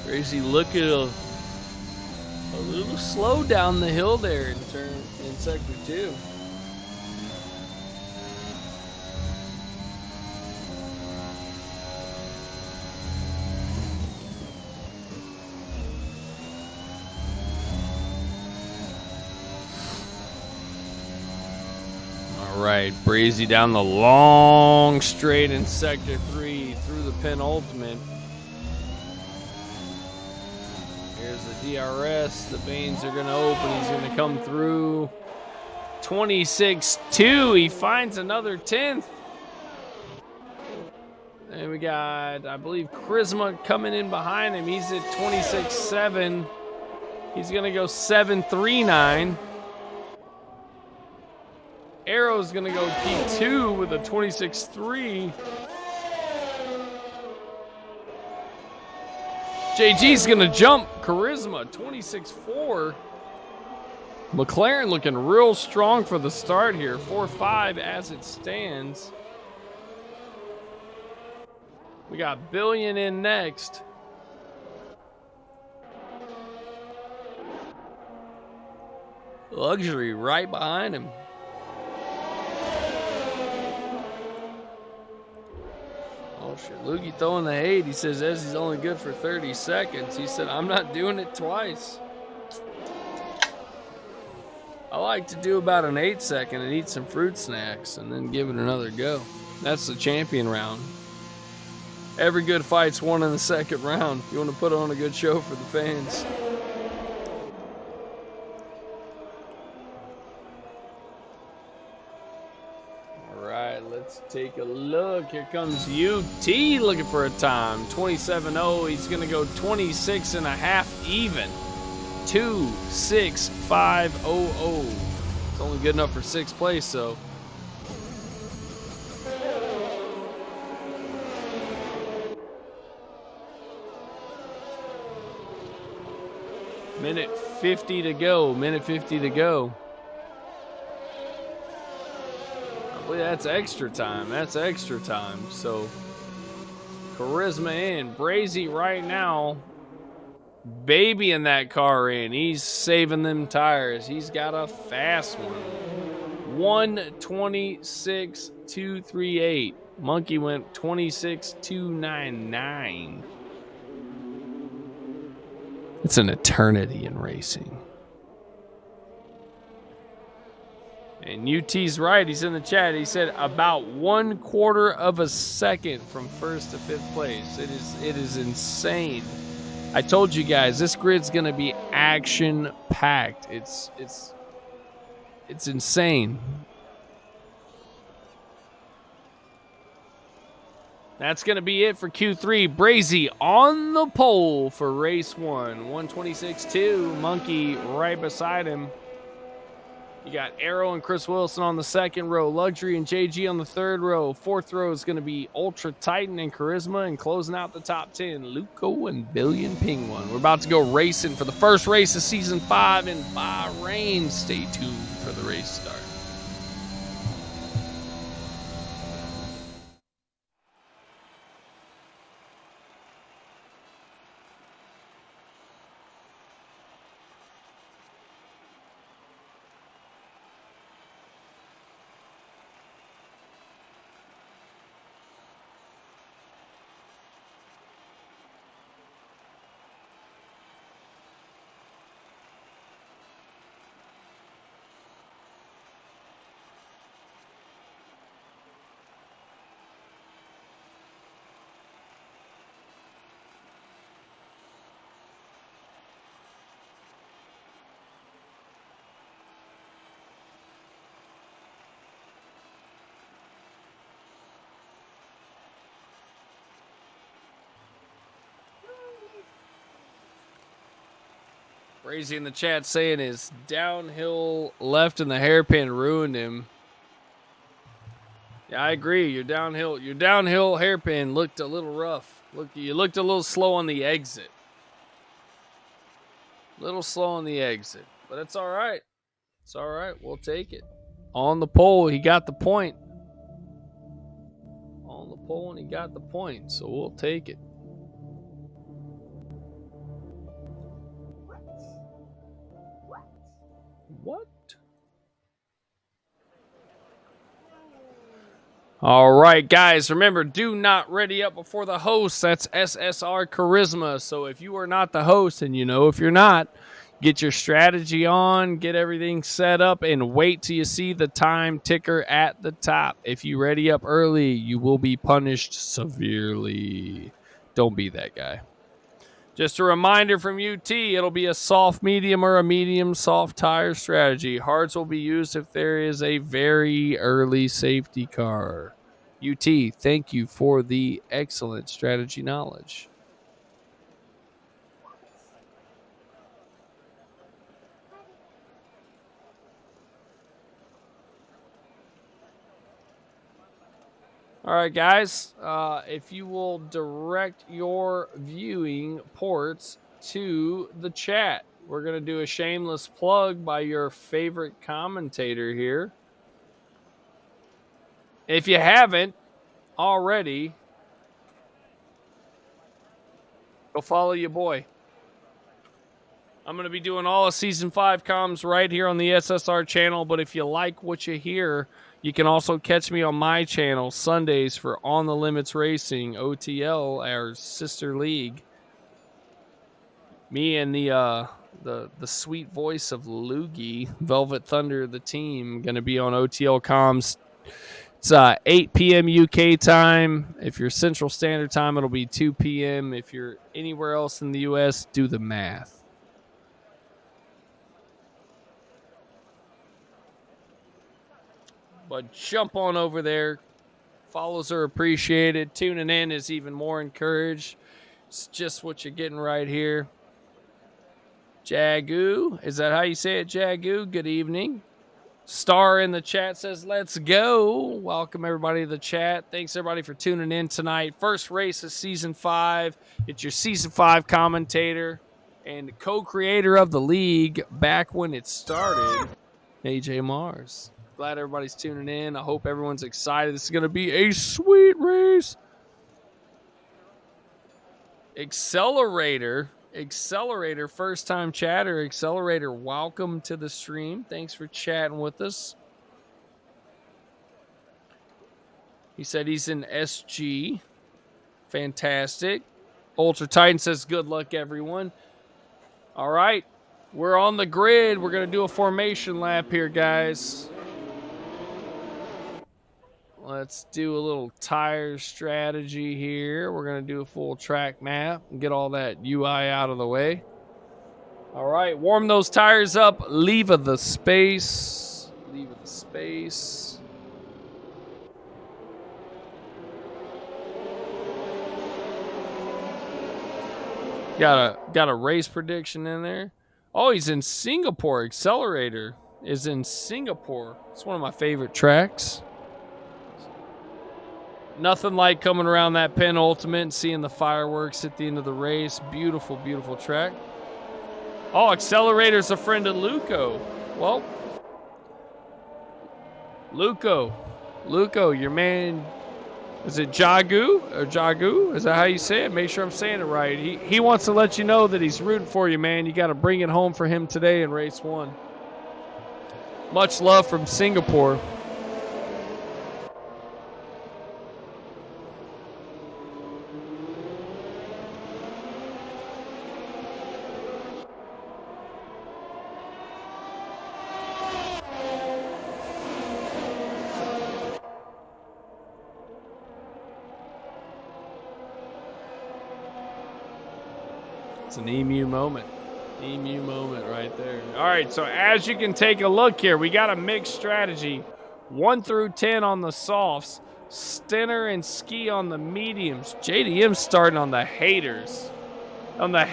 Crazy look at a little slow down the hill there in sector 2. All right, Brazy down the long straight in sector 3 through the penultimate. Here's the DRS. The veins are going to open. He's going to come through. 26.2. He finds another 10th. And we got, I believe, Charisma coming in behind him. He's at 26.7. He's going to go 7.39. Arrow's going to go P2 with a 26.3. JG's going to jump. Charisma, 26.4. McLaren looking real strong for the start here. 4.5 as it stands. We got Billion in next. Luxury right behind him. Oh shit, Lukey throwing the hate. He says Ezzy's only good for 30 seconds. He said, I'm not doing it twice. I like to do about an 8-second and eat some fruit snacks and then give it another go. That's the champion round. Every good fight's won in the second round. You want to put on a good show for the fans. All right, let's take a look. Here comes UT looking for a time. 27.0. He's going to go 26.5 even. 2.6500. It's only good enough for 6th place, so. Minute 50 to go. Minute 50 to go. I believe that's extra time. That's extra time. So, Charisma in. Brazy right now. Babying that car in. He's saving them tires. He's got a fast one. 1:26.238. Monkey went 26.299. It's an eternity in racing. And UT's right. He's in the chat. He said about 1/4 of a second from 1st to 5th place. It is insane. I told you guys this grid's going to be action packed. It's insane. That's going to be it for Q3. Brazy on the pole for race 1. 1:26.2. Monkey right beside him. You got Arrow and Chris Wilson on the 2nd row. Luxury and JG on the 3rd row. 4th row is going to be Ultra Titan and Charisma. And closing out the top 10, Luco and Billion Penguin. We're about to go racing for the first race of Season 5 in Bahrain. Stay tuned for the race start. Crazy in the chat saying his downhill left in the hairpin ruined him. Yeah, I agree. Your downhill hairpin looked a little rough. You looked a little slow on the exit. Little slow on the exit, but it's all right. It's all right. We'll take it. On the pole, he got the point. On the pole, and he got the point, so we'll take it. What? All right, guys, remember, do not ready up before the host. That's SSR Charisma. So if you are not the host, and if you're not, get your strategy on, get everything set up, and wait till you see the time ticker at the top. If you ready up early, you will be punished severely. Don't be that guy. Just a reminder from UT, it'll be a soft medium or a medium soft tire strategy. Hards will be used if there is a very early safety car. UT, thank you for the excellent strategy knowledge. All right, guys, if you will direct your viewing ports to the chat, we're going to do a shameless plug by your favorite commentator here. If you haven't already, go follow your boy. I'm going to be doing all of Season 5 comms right here on the SSR channel, but if you like what you hear, you can also catch me on my channel Sundays for On the Limits Racing, OTL, our sister league. Me and the sweet voice of Loogie, Velvet Thunder, the team, going to be on OTL comms. It's 8 p.m. UK time. If you're Central Standard Time, it'll be 2 p.m. If you're anywhere else in the U.S., do the math. But jump on over there. Follows are appreciated. Tuning in is even more encouraged. It's just what you're getting right here. Jagoo, is that how you say it, Jagoo? Good evening. Star in the chat says, let's go. Welcome, everybody, to the chat. Thanks, everybody, for tuning in tonight. First race of Season 5. It's your Season 5 commentator and co-creator of the league back when it started, AJ Mars. Glad everybody's tuning in. I hope everyone's excited. This is going to be a sweet race. Accelerator, first-time chatter. Accelerator, welcome to the stream. Thanks for chatting with us. He said he's in SG. Fantastic. Ultra Titan says, good luck, everyone. All right. We're on the grid. We're going to do a formation lap here, guys. Let's do a little tire strategy here. We're going to do a full track map and get all that UI out of the way. All right, warm those tires up. Leave the space. Leave the space. Got a race prediction in there. Oh, he's in Singapore. Accelerator is in Singapore. It's one of my favorite tracks. Nothing like coming around that penultimate and seeing the fireworks at the end of the race. Beautiful, beautiful track. Oh, Accelerator's a friend of Luco. Well, Luco, your man, is it Jagoo or Jagoo? Is that how you say it? Make sure I'm saying it right. He wants to let you know that he's rooting for you, man. You got to bring it home for him today in race 1. Much love from Singapore. It's an emu moment. Emu moment right there. All right, so as you can take a look here, we got a mixed strategy. 1 through 10 on the softs. Stinner and Ski on the mediums. JDM starting on the haters. On the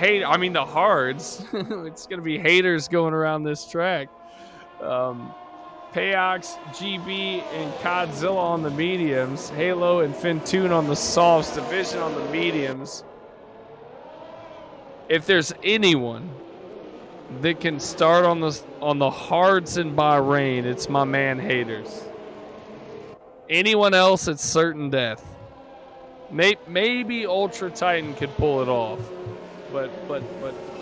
the hards. It's gonna be haters going around this track. Payox, GB, and Godzilla on the mediums. Halo and Fintoon on the softs. Division on the mediums. If there's anyone that can start on the hards in Bahrain, it's my man Haters. Anyone else, it's certain death. Maybe Ultra Titan could pull it off, but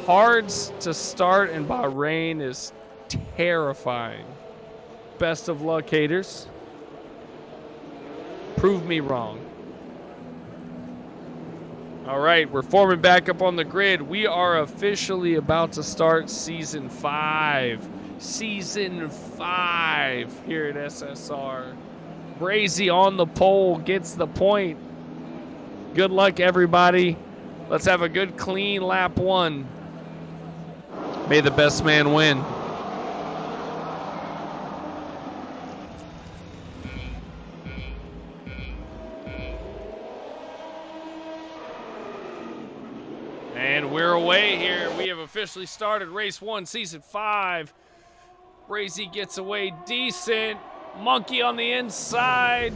hards to start in Bahrain is terrifying. Best of luck, Haters. Prove me wrong. All right, we're forming back up on the grid. We are officially about to start Season 5. Season 5 here at SSR. Brazy on the pole gets the point. Good luck, everybody. Let's have a good, clean lap 1. May the best man win. And we're away here. We have officially started race 1, season 5. Brazy gets away decent. Monkey on the inside.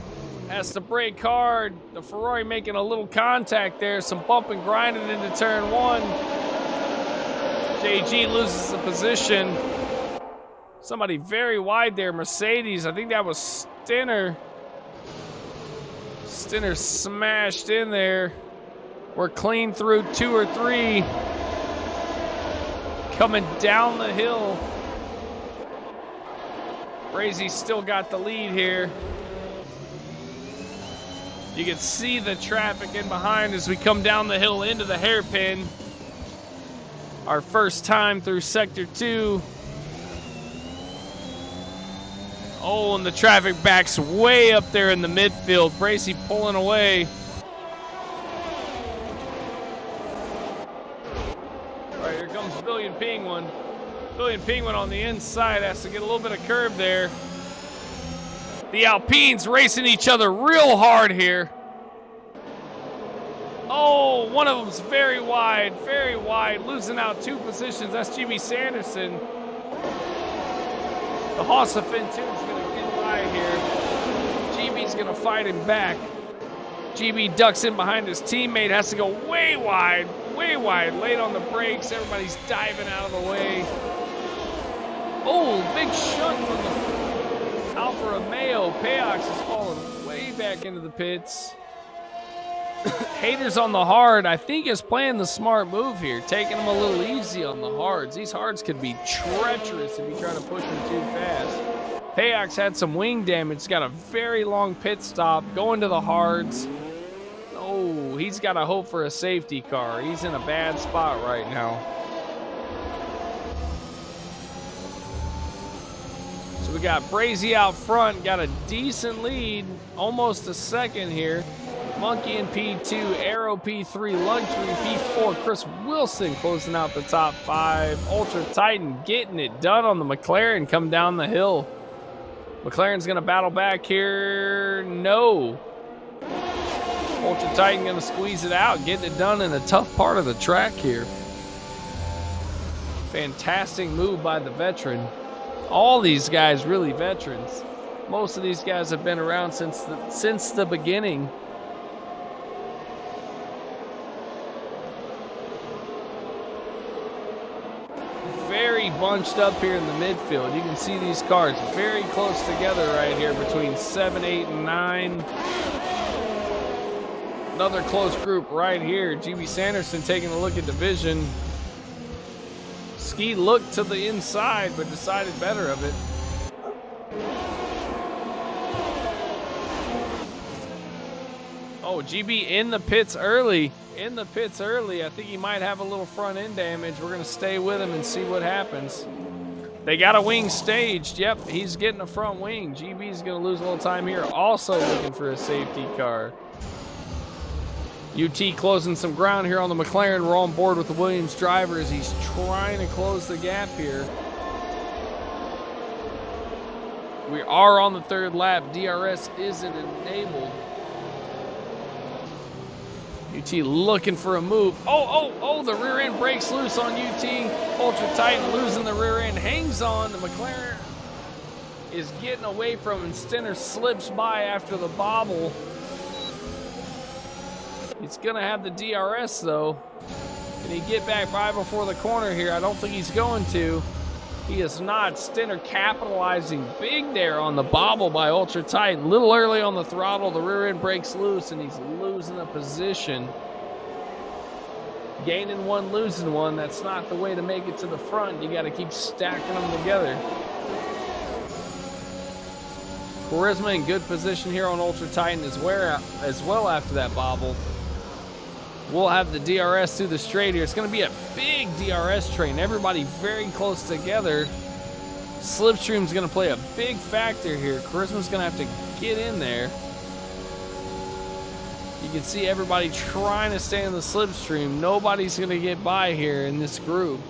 Has to brake hard. The Ferrari making a little contact there. Some bump and grinding into turn 1. JG loses the position. Somebody very wide there. Mercedes. I think that was Stinner. Stinner smashed in there. We're clean through 2 or 3. Coming down the hill. Brazy's still got the lead here. You can see the traffic in behind as we come down the hill into the hairpin. Our first time through Sector 2. Oh, and the traffic backs way up there in the midfield. Brazy pulling away. All right, here comes Billion Penguin. Billion Penguin on the inside has to get a little bit of curve there. The Alpines racing each other real hard here. Oh, one of them's very wide, losing out 2 positions. That's GB Sanderson. The Hossa Fintoon's gonna get by here. GB's gonna fight him back. GB ducks in behind his teammate, has to go way wide, late on the brakes. Everybody's diving out of the way. Oh, big shunt from the Alfa Romeo. Payox is falling way back into the pits. Haters on the hard, I think, is playing the smart move here, taking them a little easy on the hards. These hards could be treacherous if you try to push them too fast. Payox had some wing damage. He's got a very long pit stop, going to the hards. Oh, he's got to hope for a safety car. He's in a bad spot right now. So we got Brazy out front, got a decent lead, almost a second here. Monkey in P2, Arrow P3, Luxury P4, Chris Wilson closing out the top 5. Ultra Titan getting it done on the McLaren, come down the hill. McLaren's gonna battle back here, no. Ultra Titan gonna squeeze it out, getting it done in a tough part of the track here. Fantastic move by the veteran. All these guys really veterans. Most of these guys have been around since the beginning. Very bunched up here in the midfield. You can see these cars very close together right here between 7, 8, and 9. Another close group right here. GB Sanderson taking a look at division. Ski looked to the inside, but decided better of it. Oh, GB in the pits early. I think he might have a little front end damage. We're going to stay with him and see what happens. They got a wing staged. Yep, he's getting a front wing. GB's going to lose a little time here. Also looking for a safety car. UT closing some ground here on the McLaren. We're on board with the Williams driver as he's trying to close the gap here. We are on the 3rd lap. DRS isn't enabled. UT looking for a move. Oh, the rear end breaks loose on UT. Ultra Titan losing the rear end, hangs on. The McLaren is getting away from him. Stenner slips by after the bobble. He's gonna have the DRS though. Can he get back by before the corner here? I don't think he's going to. He is not. Stenner capitalizing big there on the bobble by Ultra Titan. A little early on the throttle. The rear end breaks loose and he's losing a position. Gaining one, losing one. That's not the way to make it to the front. You got to keep stacking them together. Charisma in good position here on Ultra Titan as well after that bobble. We'll have the DRS through the straight here. It's going to be a big DRS train. Everybody very close together. Slipstream's going to play a big factor here. Charisma's going to have to get in there. You can see everybody trying to stay in the slipstream. Nobody's going to get by here in this group.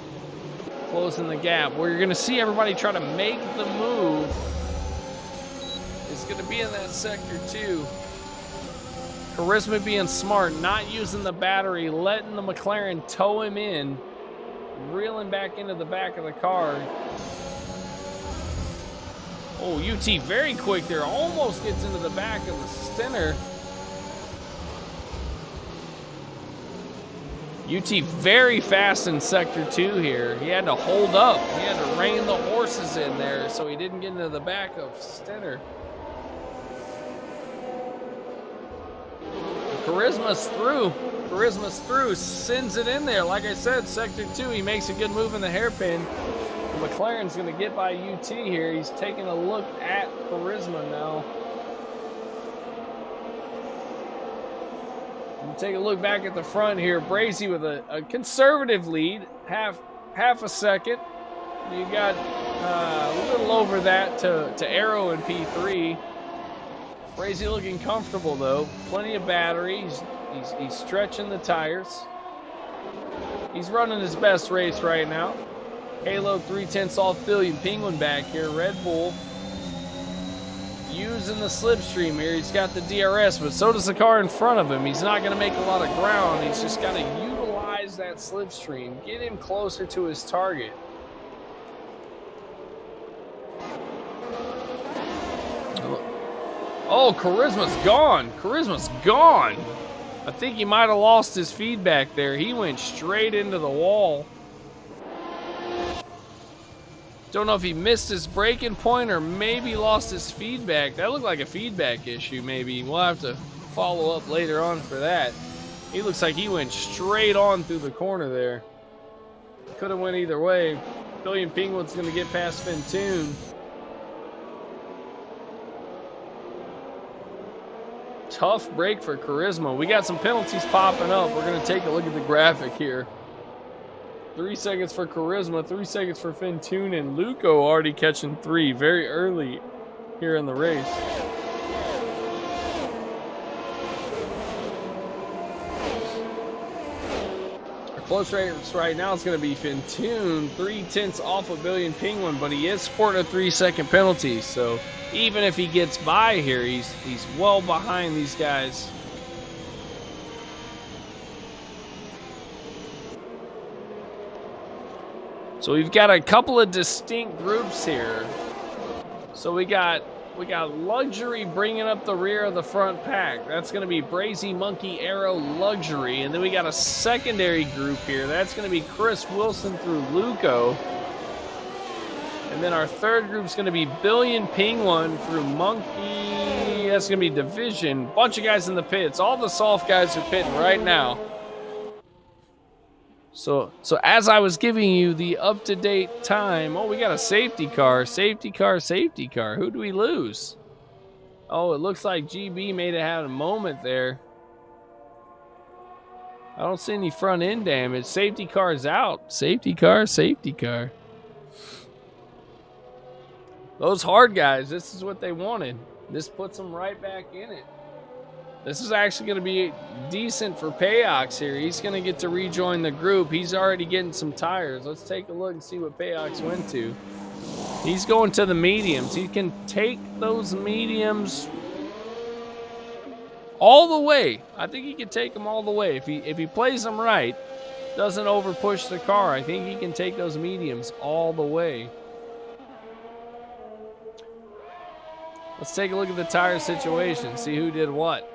Closing the gap. Where you're going to see everybody try to make the move. It's going to be in that sector 2. Charisma being smart, not using the battery, letting the McLaren tow him in, reeling back into the back of the car. Oh, UT very quick there, almost gets into the back of the Stenner. UT very fast in sector 2 here. He had to hold up. He had to rein the horses in there so he didn't get into the back of Stenner. Charisma's through. Charisma's through. Sends it in there. Like I said, sector 2, he makes a good move in the hairpin. The McLaren's going to get by UT here. He's taking a look at Charisma now. We'll take a look back at the front here. Brazy with a conservative lead. Half a second. You got a little over that to Arrow in P3. Brazy looking comfortable though. Plenty of battery. He's stretching the tires. He's running his best race right now. Halo 3/10 off Billion Penguin back here. Red Bull using the slipstream here. He's got the DRS, but so does the car in front of him. He's not going to make a lot of ground. He's just got to utilize that slipstream. Get him closer to his target. Oh, Charisma's gone. Charisma's gone. I think he might have lost his feedback there. He went straight into the wall. Don't know if he missed his braking point or maybe lost his feedback. That looked like a feedback issue maybe. We'll have to follow up later on for that. He looks like he went straight on through the corner there. Could have went either way. Billion Penguin's going to get past Fintoon. Tough break for Charisma. We got some penalties popping up. We're going to take a look at the graphic here. 3 seconds for Charisma, 3 seconds for Fintoon, and Luco already catching 3 very early here in the race. Our close race right now is going to be Fintoon, 3/10 off of Billion Penguin, but he is sporting a 3-second penalty, so even if he gets by here, he's well behind these guys. So we've got a couple of distinct groups here. So we got Luxury bringing up the rear of the front pack. That's going to be Brazy, Monkey, Arrow, Luxury. And then we got a secondary group here. That's going to be Chris Wilson through Luco. And then our third group is going to be Billion Penguin through Monkey. That's going to be Division. Bunch of guys in the pits. All the soft guys are pitting right now. So as I was giving you the up-to-date time, oh, we got a safety car. Safety car. Who do we lose? Oh, it looks like GB may have had a moment there. I don't see any front end damage. Safety car's out. Safety car. Those hard guys, this is what they wanted. This puts them right back in it. This is actually going to be decent for Payox here. He's going to get to rejoin the group. He's already getting some tires. Let's take a look and see what Payox went to. He's going to the mediums. He can take those mediums all the way. I think he can take them all the way if he plays them right, doesn't over push the car. I think he can take those mediums all the way. Let's take a look at the tire situation, see who did what.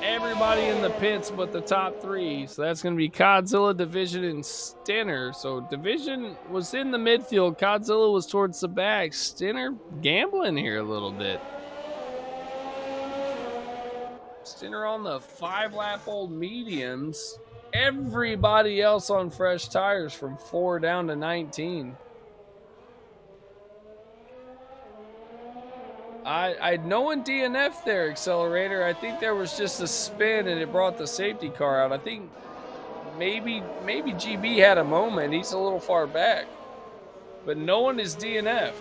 Everybody in the pits but the top three. So that's going to be Godzilla, Division, and Stinner. So Division was in the midfield. Godzilla was towards the back. Stinner gambling here a little bit. Stinner on the 5-lap-old mediums. Everybody else on fresh tires from 4 down to 19. No one DNF there, Accelerator. I think there was just a spin and it brought the safety car out. I think maybe GB had a moment. He's a little far back. But no one is DNF'd.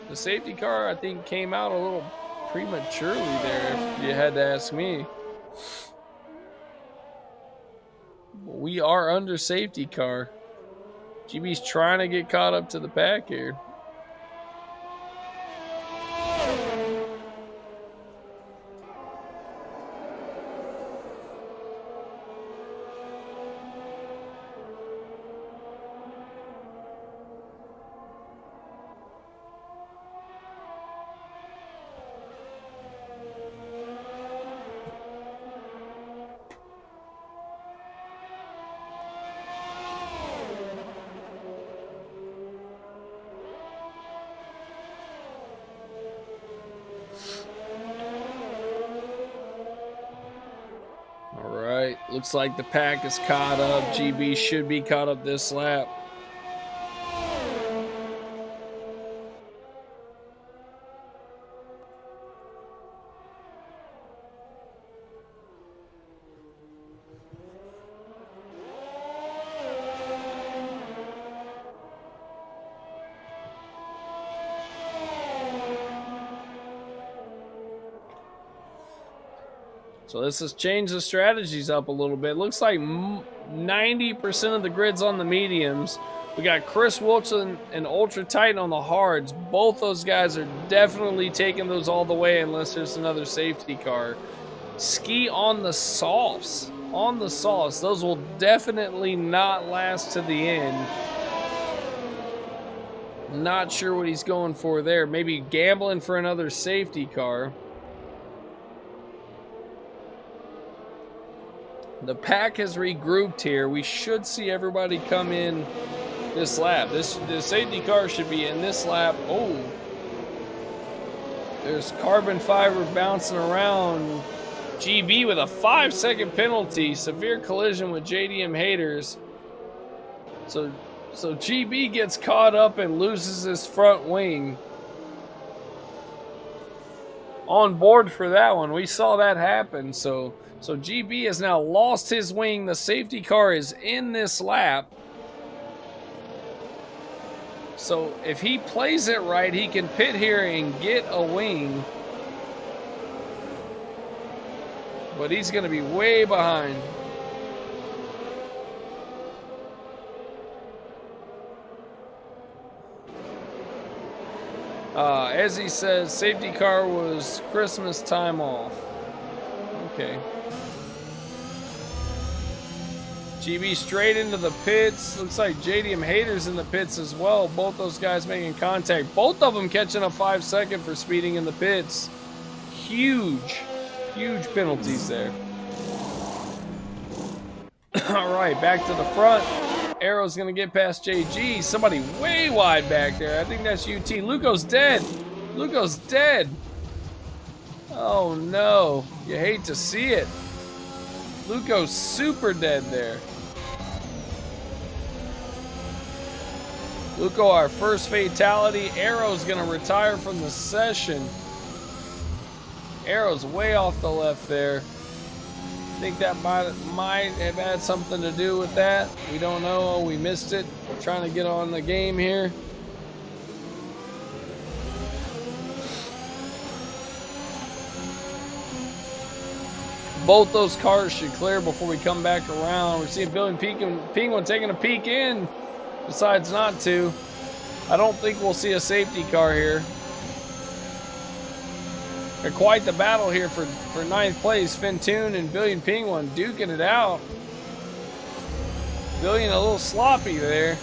The safety car, I think, came out a little prematurely there, if you had to ask me. We are under safety car. GB's trying to get caught up to the pack here. Looks like the pack is caught up. GB should be caught up this lap. So this has changed the strategies up a little bit. Looks like 90% of the grid's on the mediums. We got Chris Wilson and Ultra Titan on the hards. Both those guys are definitely taking those all the way unless there's another safety car. Ski on the softs. On the softs. Those will definitely not last to the end. Not sure what he's going for there. Maybe gambling for another safety car. The pack has regrouped here. We should see everybody come in this lap. The safety car should be in this lap. Oh, there's carbon fiber bouncing around. GB with a 5-second penalty. Severe collision with JDM haters. So GB gets caught up and loses his front wing. On board for that one. We saw that happen. So GB has now lost his wing. The safety car is in this lap. So if he plays it right, he can pit here and get a wing. But he's going to be way behind. As he says, safety car was Christmas time off. Okay. GB straight into the pits. Looks like JDM haters in the pits as well. Both those guys making contact. Both of them catching a 5-second for speeding in the pits. Huge penalties there. All right, back to the front. Arrow's gonna get past JG. Somebody way wide back there. I think that's UT. Luco's dead. Luco's dead. Oh no, you hate to see it. Luco's super dead there. Luco, our first fatality. Arrow's gonna retire from the session. Arrow's way off the left there. I think that might have had something to do with that. We don't know. We missed it. We're trying to get on the game here. Both those cars should clear before we come back around. We're seeing Billy and Penguin taking a peek in. Decides not to. I don't think we'll see a safety car here. Quite the battle here for ninth place. Fintoon and Billion Penguin duking it out. Billion a little sloppy there.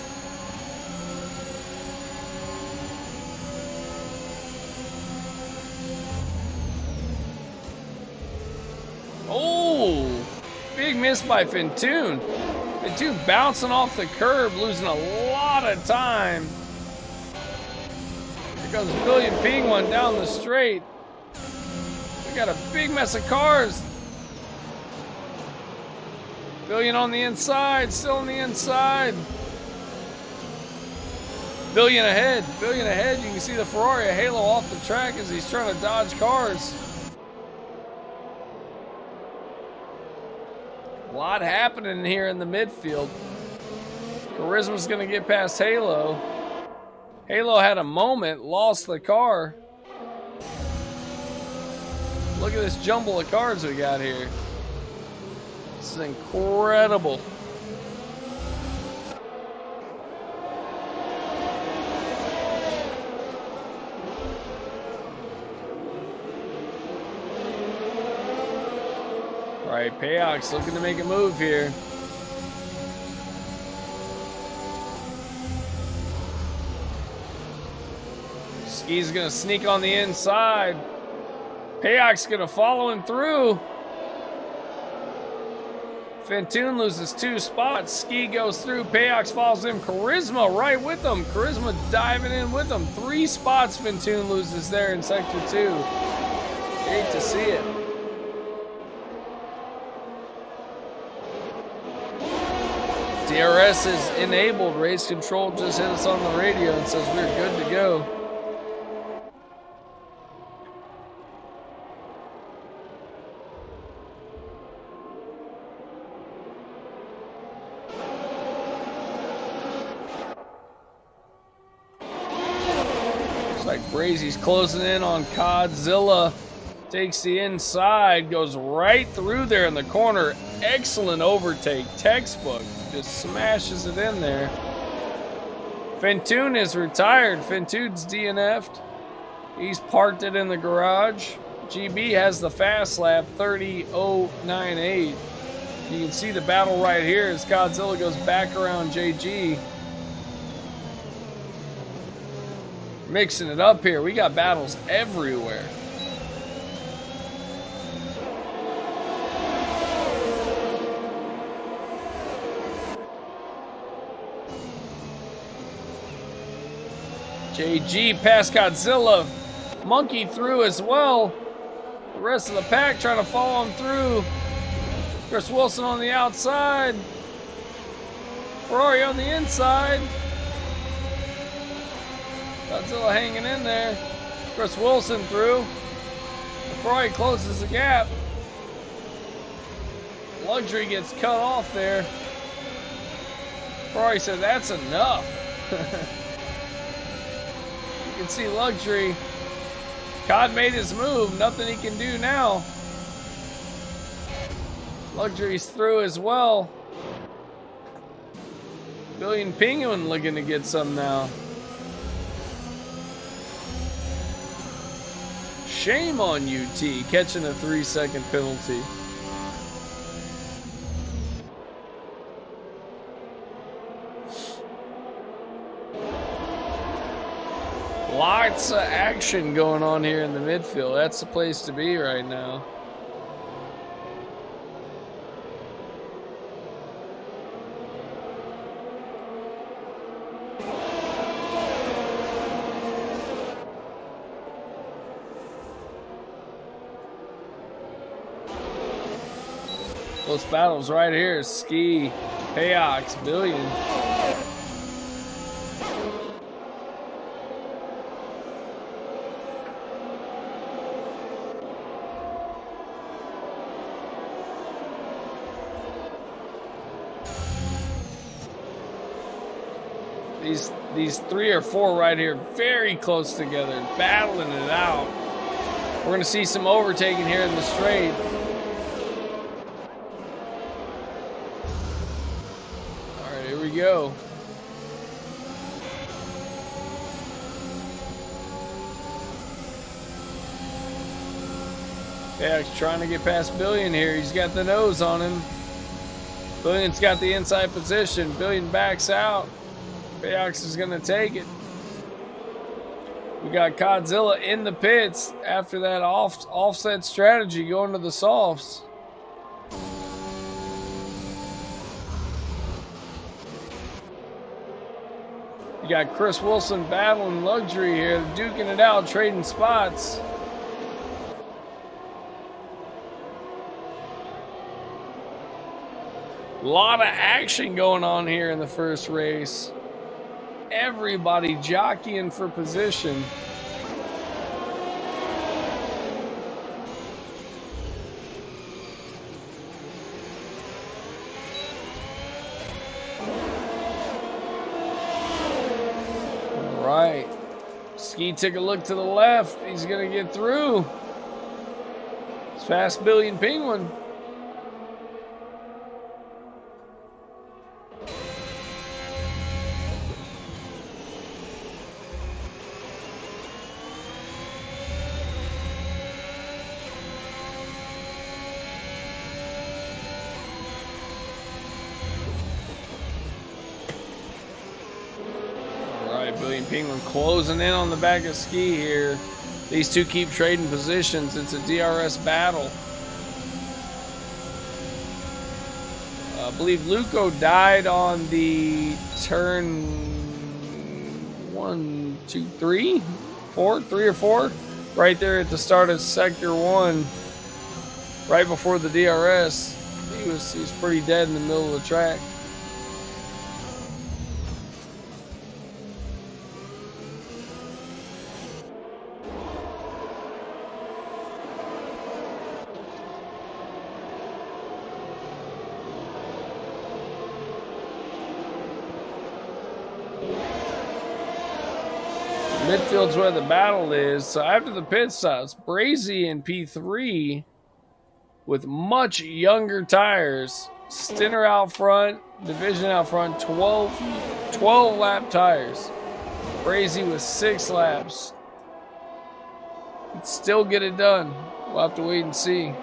Oh, big miss by Fintoon. Fintoon bouncing off the curb, losing a lot of time. Here goes Billion Penguin down the straight. We got a big mess of cars. Billion on the inside, still on the inside. Billion ahead. You can see the Ferrari Halo off the track as he's trying to dodge cars. A lot happening here in the midfield. Charisma's going to get past Halo. Halo had a moment, lost the car. Look at this jumble of cars we got here. This is incredible. All right, Payox looking to make a move here. Ski's gonna sneak on the inside. Payock's gonna follow him through. Fintoon loses 2 spots. Ski goes through. Payox follows him. Charisma right with him. Charisma diving in with him. 3 spots Fintoon loses there in Sector 2. Hate to see it. DRS is enabled. Race control just hit us on the radio and says we're good to go. Brazy's closing in on Godzilla. Takes the inside, goes right through there in the corner. Excellent overtake, textbook. Just smashes it in there. Fintoon is retired. Fintoon's DNF'd. He's parked it in the garage. GB has the fast lap, 30.098. You can see the battle right here as Godzilla goes back around JG. Mixing it up here. We got battles everywhere. JG past Godzilla. Monkey through as well. The rest of the pack trying to follow him through. Chris Wilson on the outside. Ferrari on the inside. Godzilla hanging in there. Chris Wilson through. Ferrari closes the gap. Luxury gets cut off there. Ferrari said that's enough. You can see Luxury. COD made his move. Nothing he can do now. Luxury's through as well. Billion Penguin looking to get some now. Shame on UT catching a 3-second penalty. Lots of action going on here in the midfield. That's the place to be right now. Those battles right here, Ski, Payox, Billion. These 3 or 4 right here, very close together, battling it out. We're gonna see some overtaking here in the straight. Here we go. Yeah, he's trying to get past Billion here. He's got the nose on him. Billion's got the inside position. Billion backs out. Bayox is going to take it. We got Godzilla in the pits after that offset strategy going to the softs. You got Chris Wilson battling Luxury here, duking it out, trading spots. A lot of action going on here in the first race. Everybody jockeying for position. All right. Ski took a look to the left. He's going to get through. It's Fast Billion Penguin. Billion Penguin closing in on the back of Ski here. These two keep trading positions. It's a DRS battle. I believe Luco died on the turn 3 or 4, right there at the start of sector 1, right before the DRS. He's pretty dead in the middle of the track. Midfield's where the battle is. So after the pit stops, Brazy in P3 with much younger tires. Stinner out front, Division out front, 12 lap tires. Brazy with 6 laps. Could still get it done. We'll have to wait and see.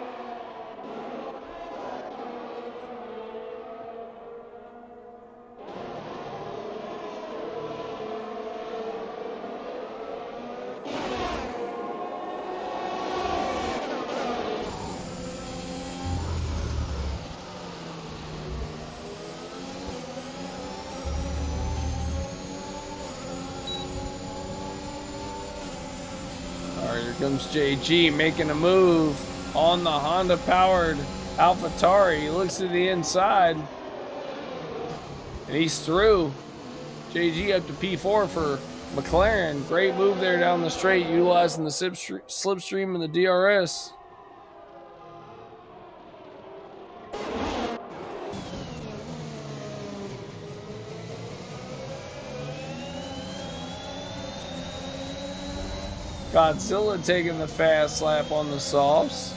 Here comes JG making a move on the Honda-powered AlphaTauri. He looks to the inside, and he's through. JG up to P4 for McLaren. Great move there down the straight, utilizing the slipstream and the DRS. Godzilla taking the fast lap on the softs.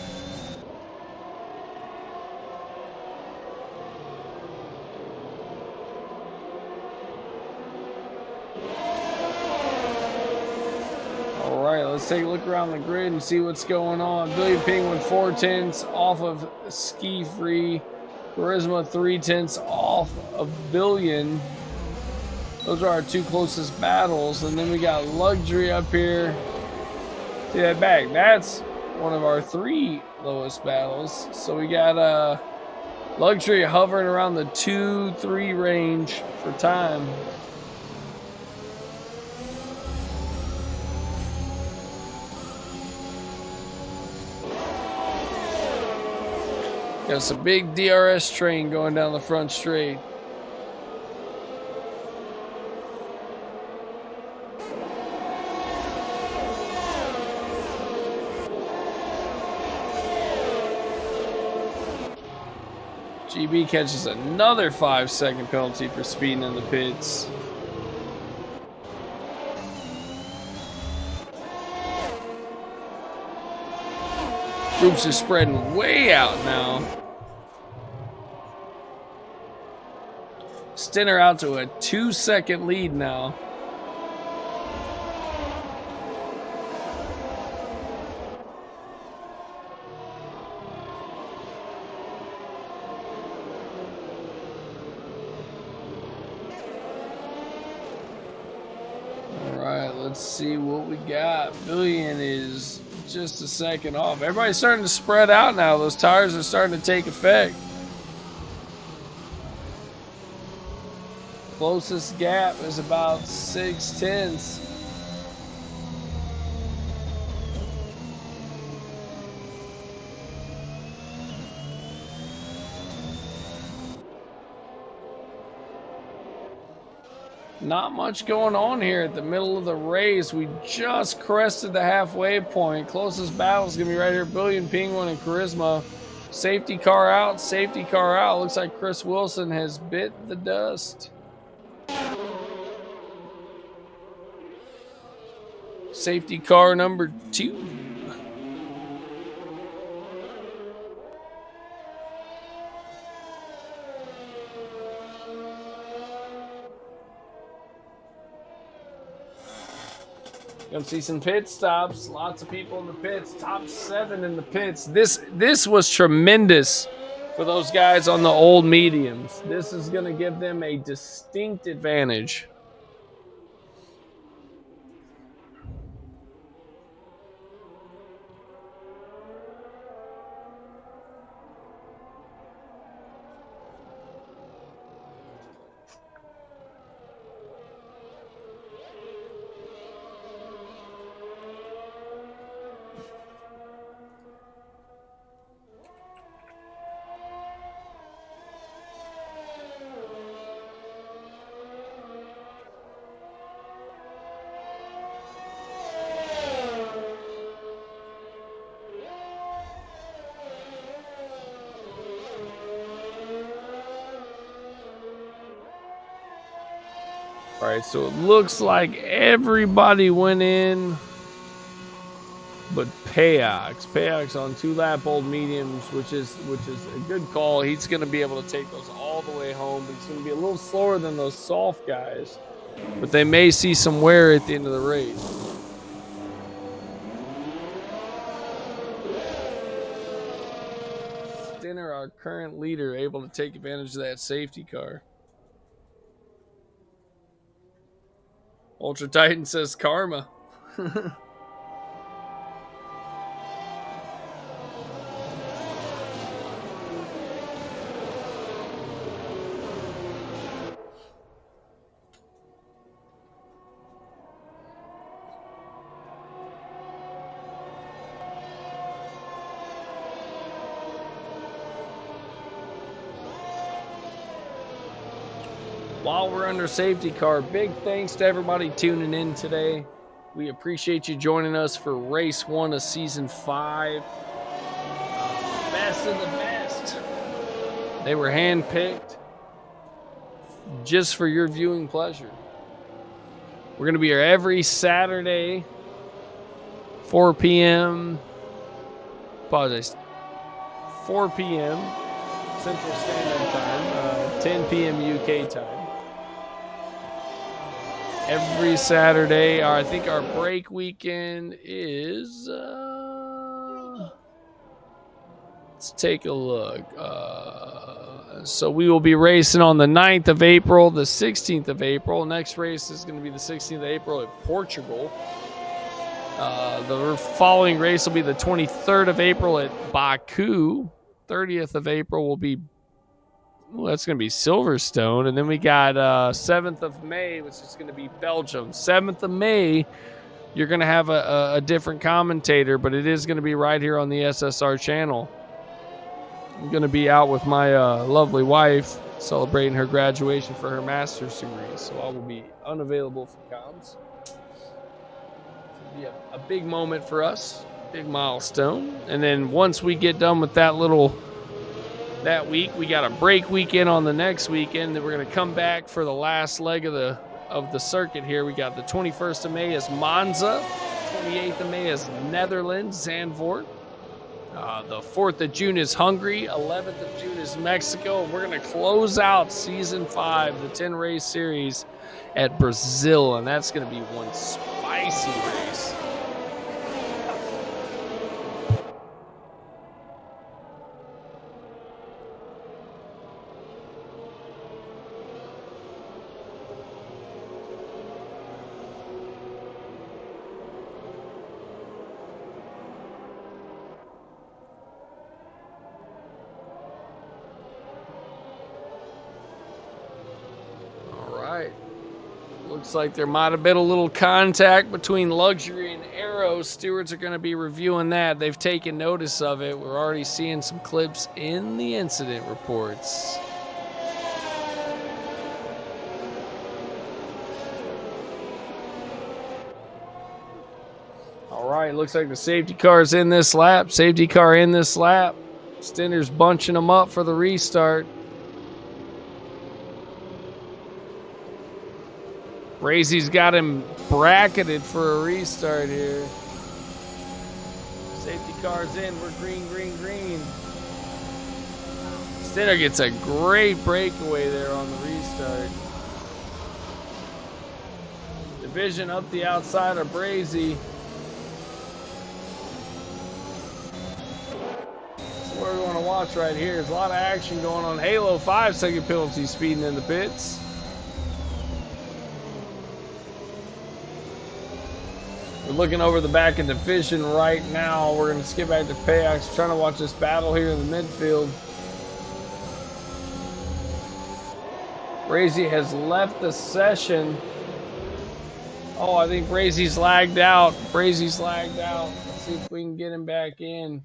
All right, let's take a look around the grid and see what's going on. Billion Penguin 4/10 off of Ski Free. Charisma 3/10 off of Billion. Those are our two closest battles. And then we got Luxury up here. See that back? That's one of our 3 lowest battles. So we got Luxury hovering around the 2-3 range for time. Got some big DRS train going down the front straight. GB catches another 5-second penalty for speeding in the pits. Groups are spreading way out now. Stinner out to a 2-second lead now. Let's see what we got. Billion is just a second off. Everybody's starting to spread out now. Those tires are starting to take effect. Closest gap is about 6/10. Not much going on here at the middle of the race. We just crested the halfway point. Closest battle is going to be right here. Billion, Penguin, and Charisma. Safety car out. Safety car out. Looks like Chris Wilson has bit the dust. Safety car number 2. Gonna see some pit stops. Lots of people in the pits. Top 7 in the pits. This was tremendous for those guys on the old mediums. This is gonna give them a distinct advantage. All right, so it looks like everybody went in but Payox on 2-lap-old mediums, which is a good call. He's going to be able to take those all the way home, but he's going to be a little slower than those soft guys. But they may see some wear at the end of the race. Stinner, our current leader, able to take advantage of that safety car. Ultra Titan says karma. While we're under safety car, big thanks to everybody tuning in today. We appreciate you joining us for race 1 of season 5. Best of the best. They were handpicked just for your viewing pleasure. We're going to be here every Saturday, 4 p.m. Apologize. 4 p.m. Central Standard Time, 10 p.m. UK time. Every Saturday. I think our break weekend is... let's take a look. So we will be racing on the 9th of April, the 16th of April. Next race is going to be the 16th of April at Portugal. The following race will be the 23rd of April at Baku. 30th of April will be... Well, that's going to be Silverstone. And then we got 7th of May, which is going to be Belgium. 7th of May, you're going to have a different commentator, but it is going to be right here on the SSR channel. I'm going to be out with my lovely wife celebrating her graduation for her master's degree, so I will be unavailable for comms. It'll be a big moment for us, big milestone. And then once we get done with that week, we got a break weekend on the next weekend. Then we're going to come back for the last leg of the circuit here. We got the 21st of May is Monza, 28th of May is Netherlands, Zandvoort. The 4th of June is Hungary, 11th of June is Mexico, and we're going to close out Season 5, the 10-race series, at Brazil, and that's going to be one spicy race. Looks like there might have been a little contact between Luxury and Arrow. Stewards are going to be reviewing that. They've taken notice of it. We're already seeing some clips in the incident reports. All right, looks like the safety car's in this lap. Safety car in this lap. Stender's bunching them up for the restart. Brazy's got him bracketed for a restart here. Safety car's in. We're green, green, green. Stender gets a great breakaway there on the restart. Division up the outside of Brazy. What we want to watch right here. There's a lot of action going on. Halo 5-second penalty speeding in the pits. We're looking over the back of division right now. We're going to skip back to Payox. Trying to watch this battle here in the midfield. Brazy has left the session. Oh, I think Brazy's lagged out. Brazy's lagged out. Let's see if we can get him back in.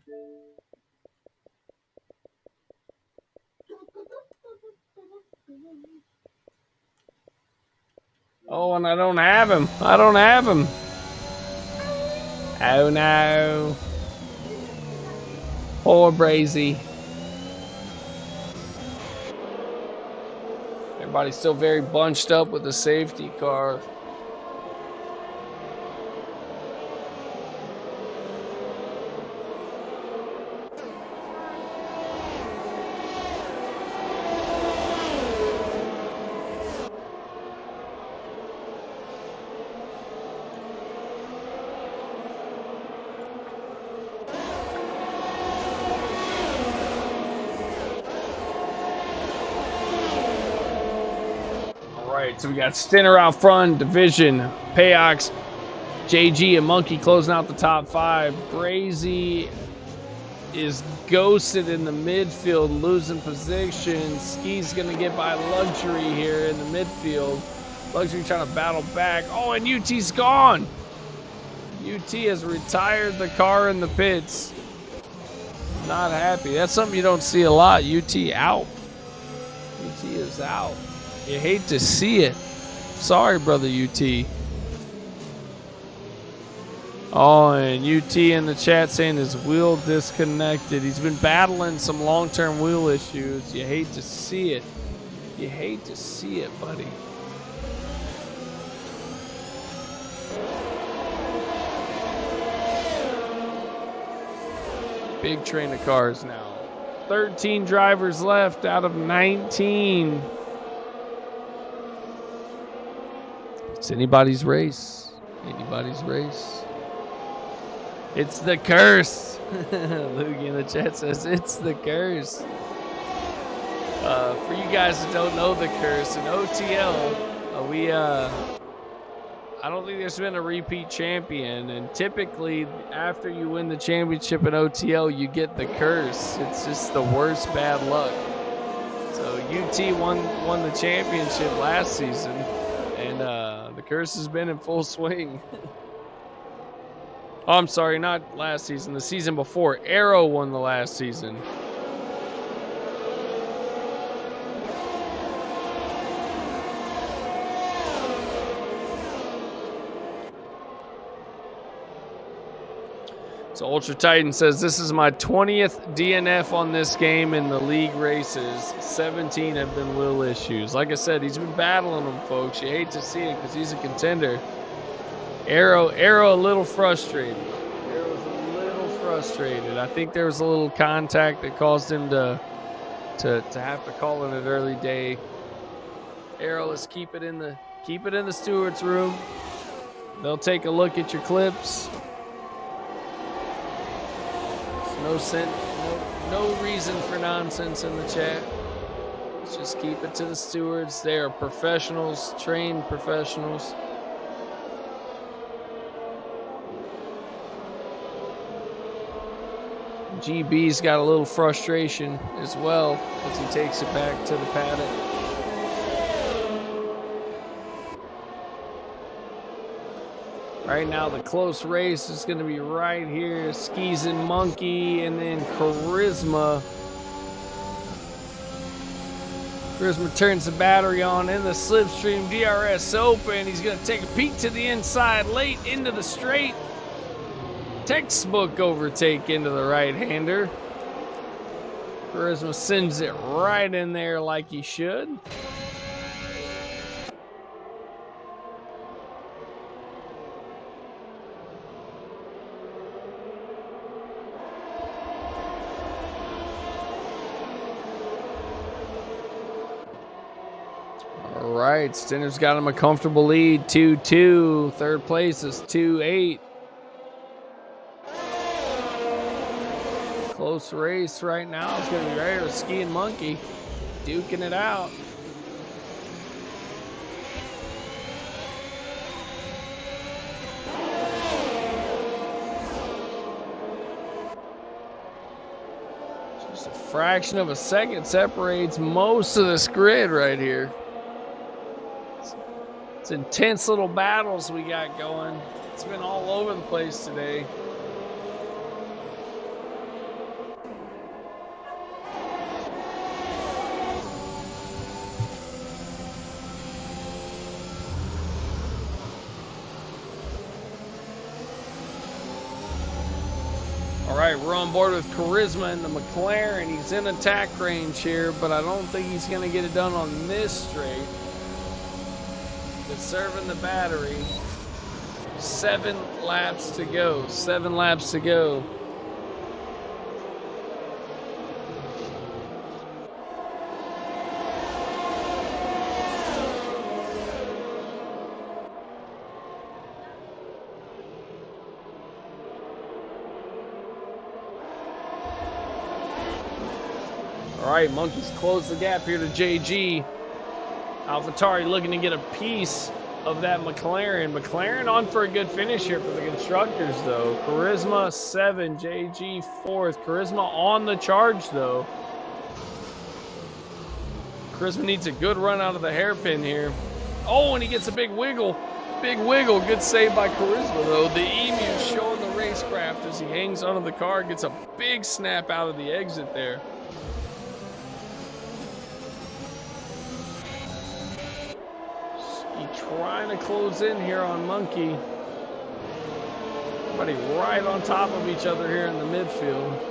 Oh, and I don't have him. I don't have him. Oh, no. Poor Brazy. Everybody's still very bunched up with the safety car. So we got Stinner out front, Division, Payox, JG, and Monkey closing out the top 5. Brazy is ghosted in the midfield, losing position. Ski's going to get by Luxury here in the midfield. Luxury trying to battle back. Oh, and UT's gone. UT has retired the car in the pits. Not happy. That's something you don't see a lot. UT out. UT is out. You hate to see it. Sorry, brother UT. Oh, and UT in the chat saying his wheel disconnected. He's been battling some long-term wheel issues. You hate to see it. You hate to see it, buddy. Big train of cars now. 13 drivers left out of 19. It's anybody's race. Anybody's race. It's the curse. Loogie in the chat says it's the curse. For you guys that don't know the curse, in OTL, I don't think there's been a repeat champion, and typically after you win the championship in OTL, you get the curse. It's just the worst bad luck. So UT won the championship last season, and the curse has been in full swing. Oh, I'm sorry, not last season. The season before. Arrow won the last season. So Ultra Titan says, this is my 20th DNF on this game in the league races. 17 have been wheel issues. Like I said, he's been battling them, folks. You hate to see it because he's a contender. Arrow a little frustrated. Arrow's a little frustrated. I think there was a little contact that caused him to have to call it an early day. Arrow, let's keep it in the stewards room. They'll take a look at your clips. No reason for nonsense in the chat. Let's just keep it to the stewards. They are professionals, trained professionals. GB's got a little frustration as well as he takes it back to the paddock. Right now, the close race is going to be right here. Skis and Monkey, and then Charisma. Charisma turns the battery on in the Slipstream DRS Open. He's going to take a peek to the inside, late into the straight. Textbook overtake into the right-hander. Charisma sends it right in there like he should. All right, Stinner's got him a comfortable lead, 2-2. Third place is 2-8. Close race right now. It's going to be right here with Ski and Monkey duking it out. Just a fraction of a second separates most of this grid right here. It's intense little battles we got going. It's been all over the place today. All right, we're on board with Charisma in the McLaren. He's in attack range here, but I don't think he's going to get it done on this straight. Conserving the battery. 7 laps to go. 7 laps to go. All right, Monkey's closed the gap here to JG. AlphaTauri looking to get a piece of that McLaren. McLaren on for a good finish here for the constructors, though. Charisma 7, JG 4th. Charisma on the charge, though. Charisma needs a good run out of the hairpin here. Oh, and he gets a big wiggle. Big wiggle. Good save by Charisma, though. The Emu showing the racecraft as he hangs onto the car. Gets a big snap out of the exit there. Trying to close in here on Monkey. Everybody right on top of each other here in the midfield.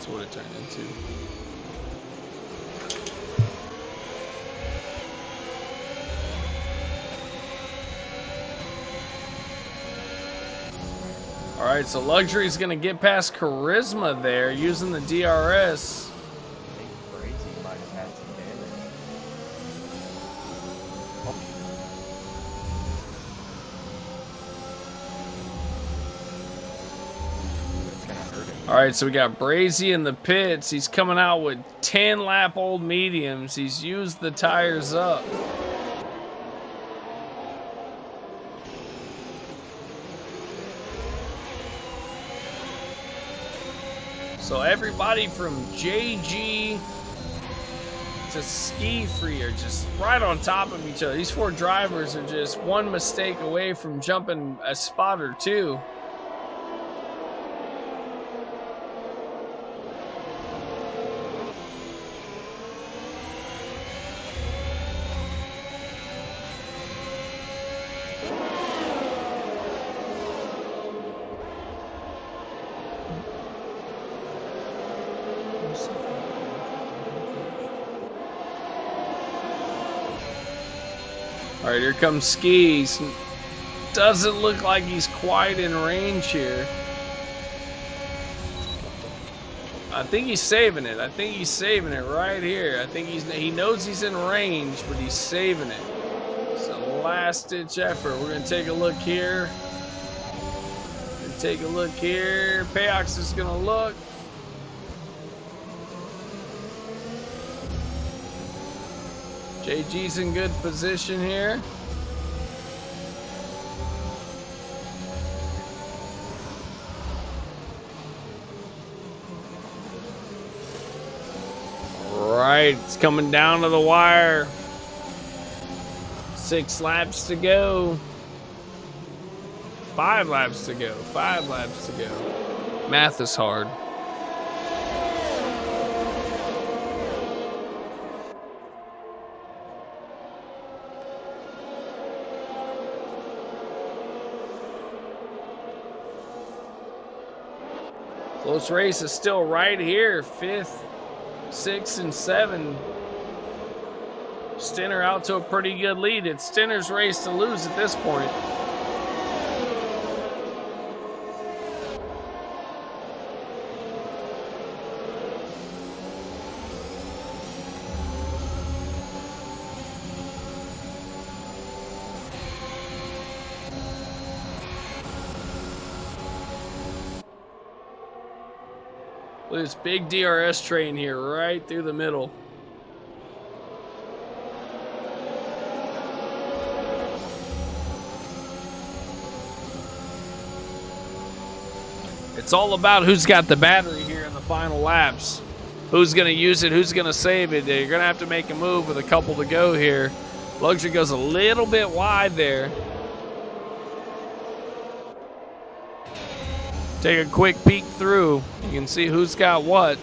What it turned into. All right, so Luxury is going to get past Charisma there using the DRS. All right, so we got Brazy in the pits. He's coming out with 10-lap old mediums. He's used the tires up. So everybody from JG to Ski Free are just right on top of each other. These 4 drivers are just one mistake away from jumping a spot or two. All right, here comes Skis. Doesn't look like he's quite in range here. I think he's saving it. I think he's saving it right here. I think he knows he's in range, but he's saving it. It's a last-ditch effort. We're gonna take a look here. Payox is gonna look. JG's in good position here. Right, it's coming down to the wire. 6 laps to go. 5 laps to go. 5 laps to go. Math is hard. Close race is still right here. 5th, 6, and 7. Stinner out to a pretty good lead. It's Stinner's race to lose at this point. Look at this big DRS train here right through the middle. It's all about who's got the battery here in the final laps. Who's going to use it? Who's going to save it? You're going to have to make a move with a couple to go here. Luxury goes a little bit wide there. Take a quick peek through. You can see who's got what.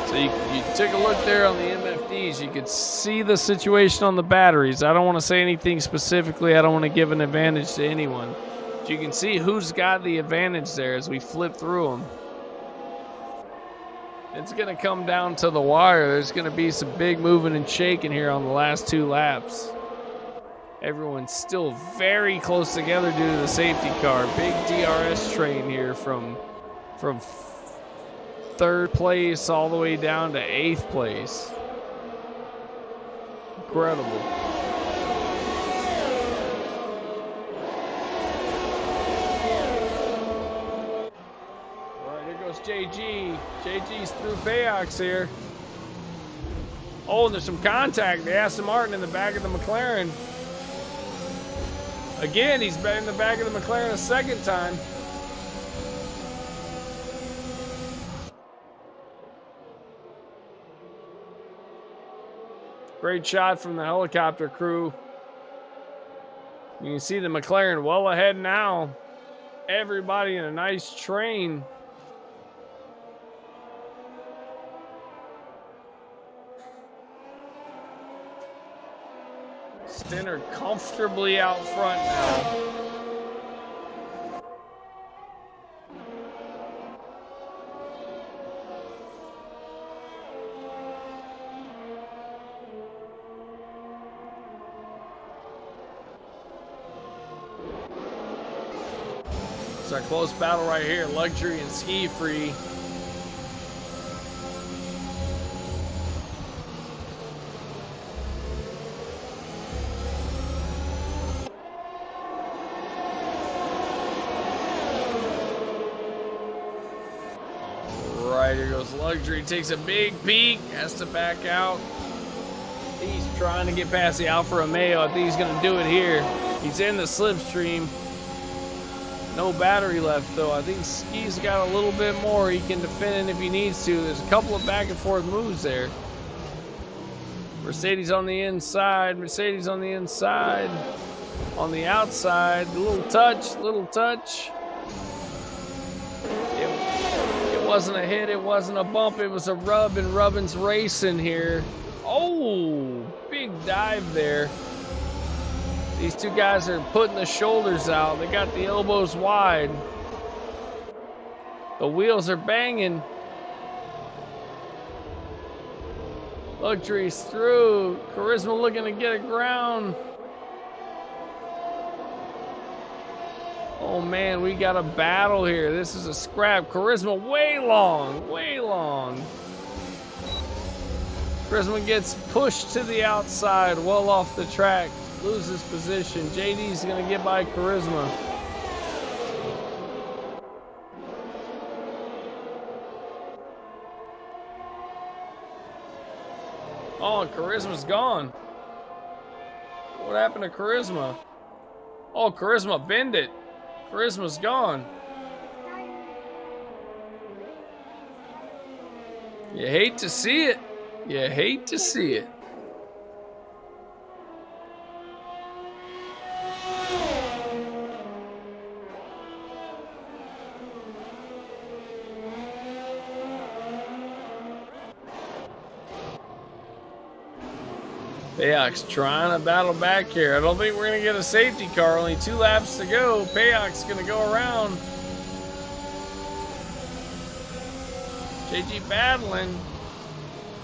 So you took a look there on the MFDs. You could see the situation on the batteries. I don't want to say anything specifically. I don't want to give an advantage to anyone. You can see who's got the advantage there as we flip through them. It's going to come down to the wire. There's going to be some big moving and shaking here on the last 2 laps. Everyone's still very close together due to the safety car. Big DRS train here from 3rd place all the way down to 8th place. Incredible. JG's through Payox here. Oh, and there's some contact. The Aston Martin in the back of the McLaren. Again, he's been in the back of the McLaren a 2nd time. Great shot from the helicopter crew. You can see the McLaren well ahead now. Everybody in a nice train. Stinner comfortably out front now. It's our close battle right here. Luxury and Ski Free. Here goes Luxury, takes a big peek, has to back out. He's trying to get past the Alfa Romeo. I think he's going to do it here. He's in the slipstream. No battery left, though. I think Ski's got a little bit more. He can defend it if he needs to. There's a couple of back and forth moves there. Mercedes on the inside. Mercedes on the inside. On the outside. A little touch, little touch. It wasn't a hit, it wasn't a bump, it was a rub, and Rubbin's racing here. Oh, big dive there. These two guys are putting the shoulders out. They got the elbows wide. The wheels are banging. Luxury's through. Charisma looking to get a ground. Oh man, we got a battle here. This is a scrap. Charisma way long, way long. Charisma gets pushed to the outside, well off the track, loses position. JD's going to get by Charisma. Oh, Charisma's gone. What happened to Charisma? Oh, Charisma bend it. Charisma's gone. You hate to see it. You hate to see it. Payok's trying to battle back here. I don't think we're going to get a safety car. Only 2 laps to go. Payok's going to go around. JG battling.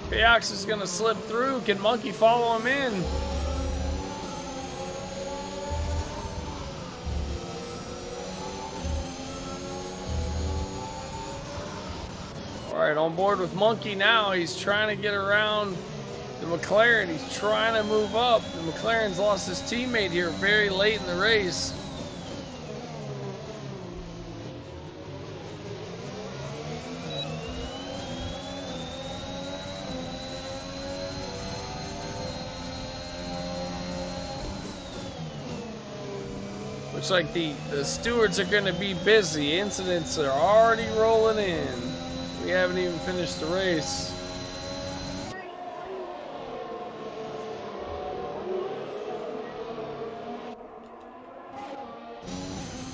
Payox is going to slip through. Can Monkey follow him in? All right, on board with Monkey now. He's trying to get around the McLaren. He's trying to move up. The McLaren's lost his teammate here very late in the race. Looks like the stewards are going to be busy. Incidents are already rolling in. We haven't even finished the race.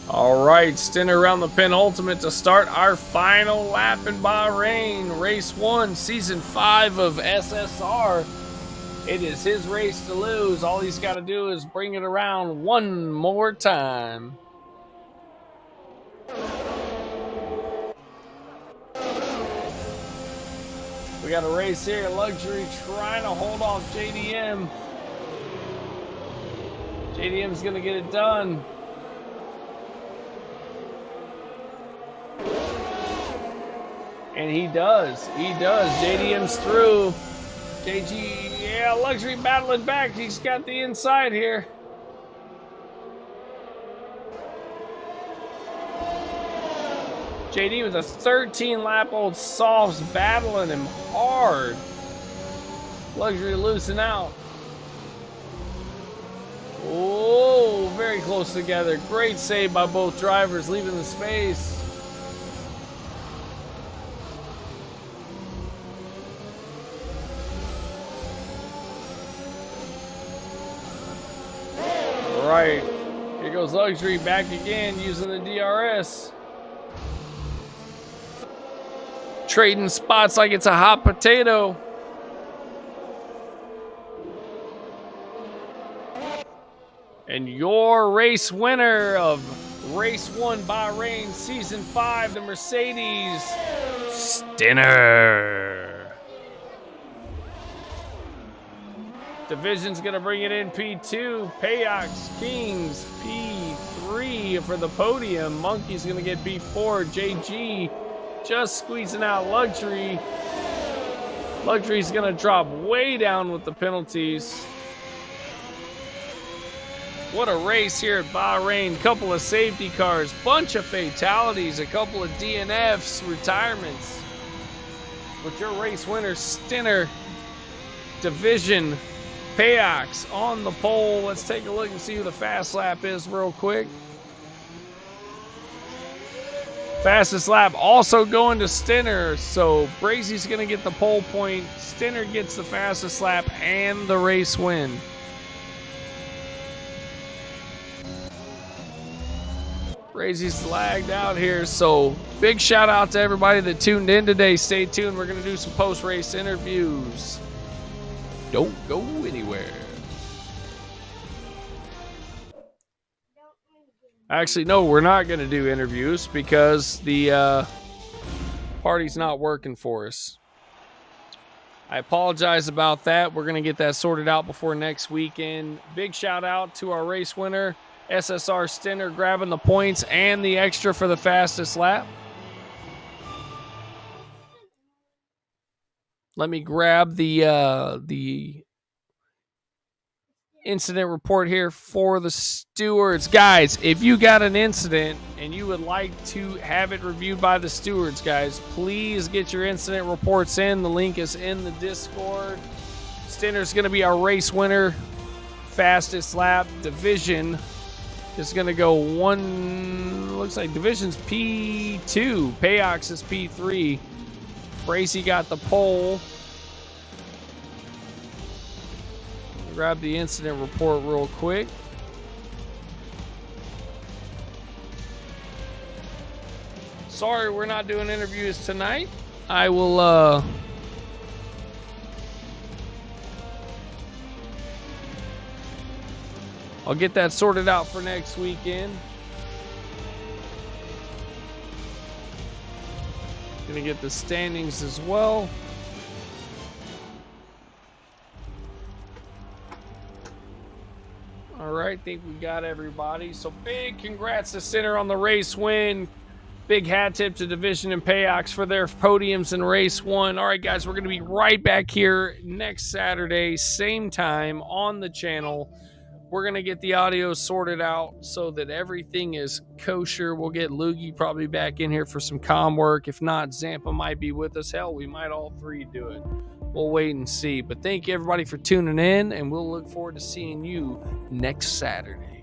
All right, Stinner around the penultimate to start our final lap in Bahrain. Race 1, Season 5 of SSR. It is his race to lose. All he's got to do is bring it around one more time. We got a race here. Luxury trying to hold off JDM. JDM's going to get it done. And he does. He does. JDM's through. JG, yeah, Luxury battling back. He's got the inside here. JD with a 13-lap-old softs battling him hard. Luxury losing out. Oh, very close together. Great save by both drivers, leaving the space. Right, here goes Luxury back again using the DRS. Trading spots like it's a hot potato. And your race winner of Race 1 Bahrain Season 5, the Mercedes Stinner. Division's going to bring it in P2. Payox Kings P3 for the podium. Monkey's going to get P4. JG just squeezing out Luxury. Luxury's going to drop way down with the penalties. What a race here at Bahrain. Couple of safety cars, bunch of fatalities, a couple of DNFs, retirements. With your race winner, Stinner. Division Payox on the pole. Let's take a look and see who the fast lap is real quick. Fastest lap also going to Stinner. So Brazy's going to get the pole point. Stinner gets the fastest lap and the race win. Brazy's lagged out here. So big shout out to everybody that tuned in today. Stay tuned. We're going to do some post-race interviews. Don't go anywhere. Actually, no, we're not going to do interviews because the party's not working for us. I apologize about that. We're going to get that sorted out before next weekend. Big shout out to our race winner, SSR Stinner, grabbing the points and the extra for the fastest lap. Let me grab the incident report here for the stewards. Guys, if you got an incident and you would like to have it reviewed by the stewards, guys, please get your incident reports in. The link is in the Discord. Stinner's going to be our race winner. Fastest lap division is going to go one, looks like division's P2. Payox is P3. Bracy got the pole. Grab the incident report real quick. Sorry, we're not doing interviews tonight. I will I'll get that sorted out for next weekend. Gonna get the standings as well. All right, I think we got everybody. So big congrats to Center on the race win. Big hat tip to Division and Payox for their podiums in race one. All right, guys, we're going to be right back here next Saturday, same time on the channel. We're going to get the audio sorted out so that everything is kosher. We'll get Loogie probably back in here for some comm work. If not, Zampa might be with us. Hell, we might all three do it. We'll wait and see. But thank you, everybody, for tuning in, and we'll look forward to seeing you next Saturday.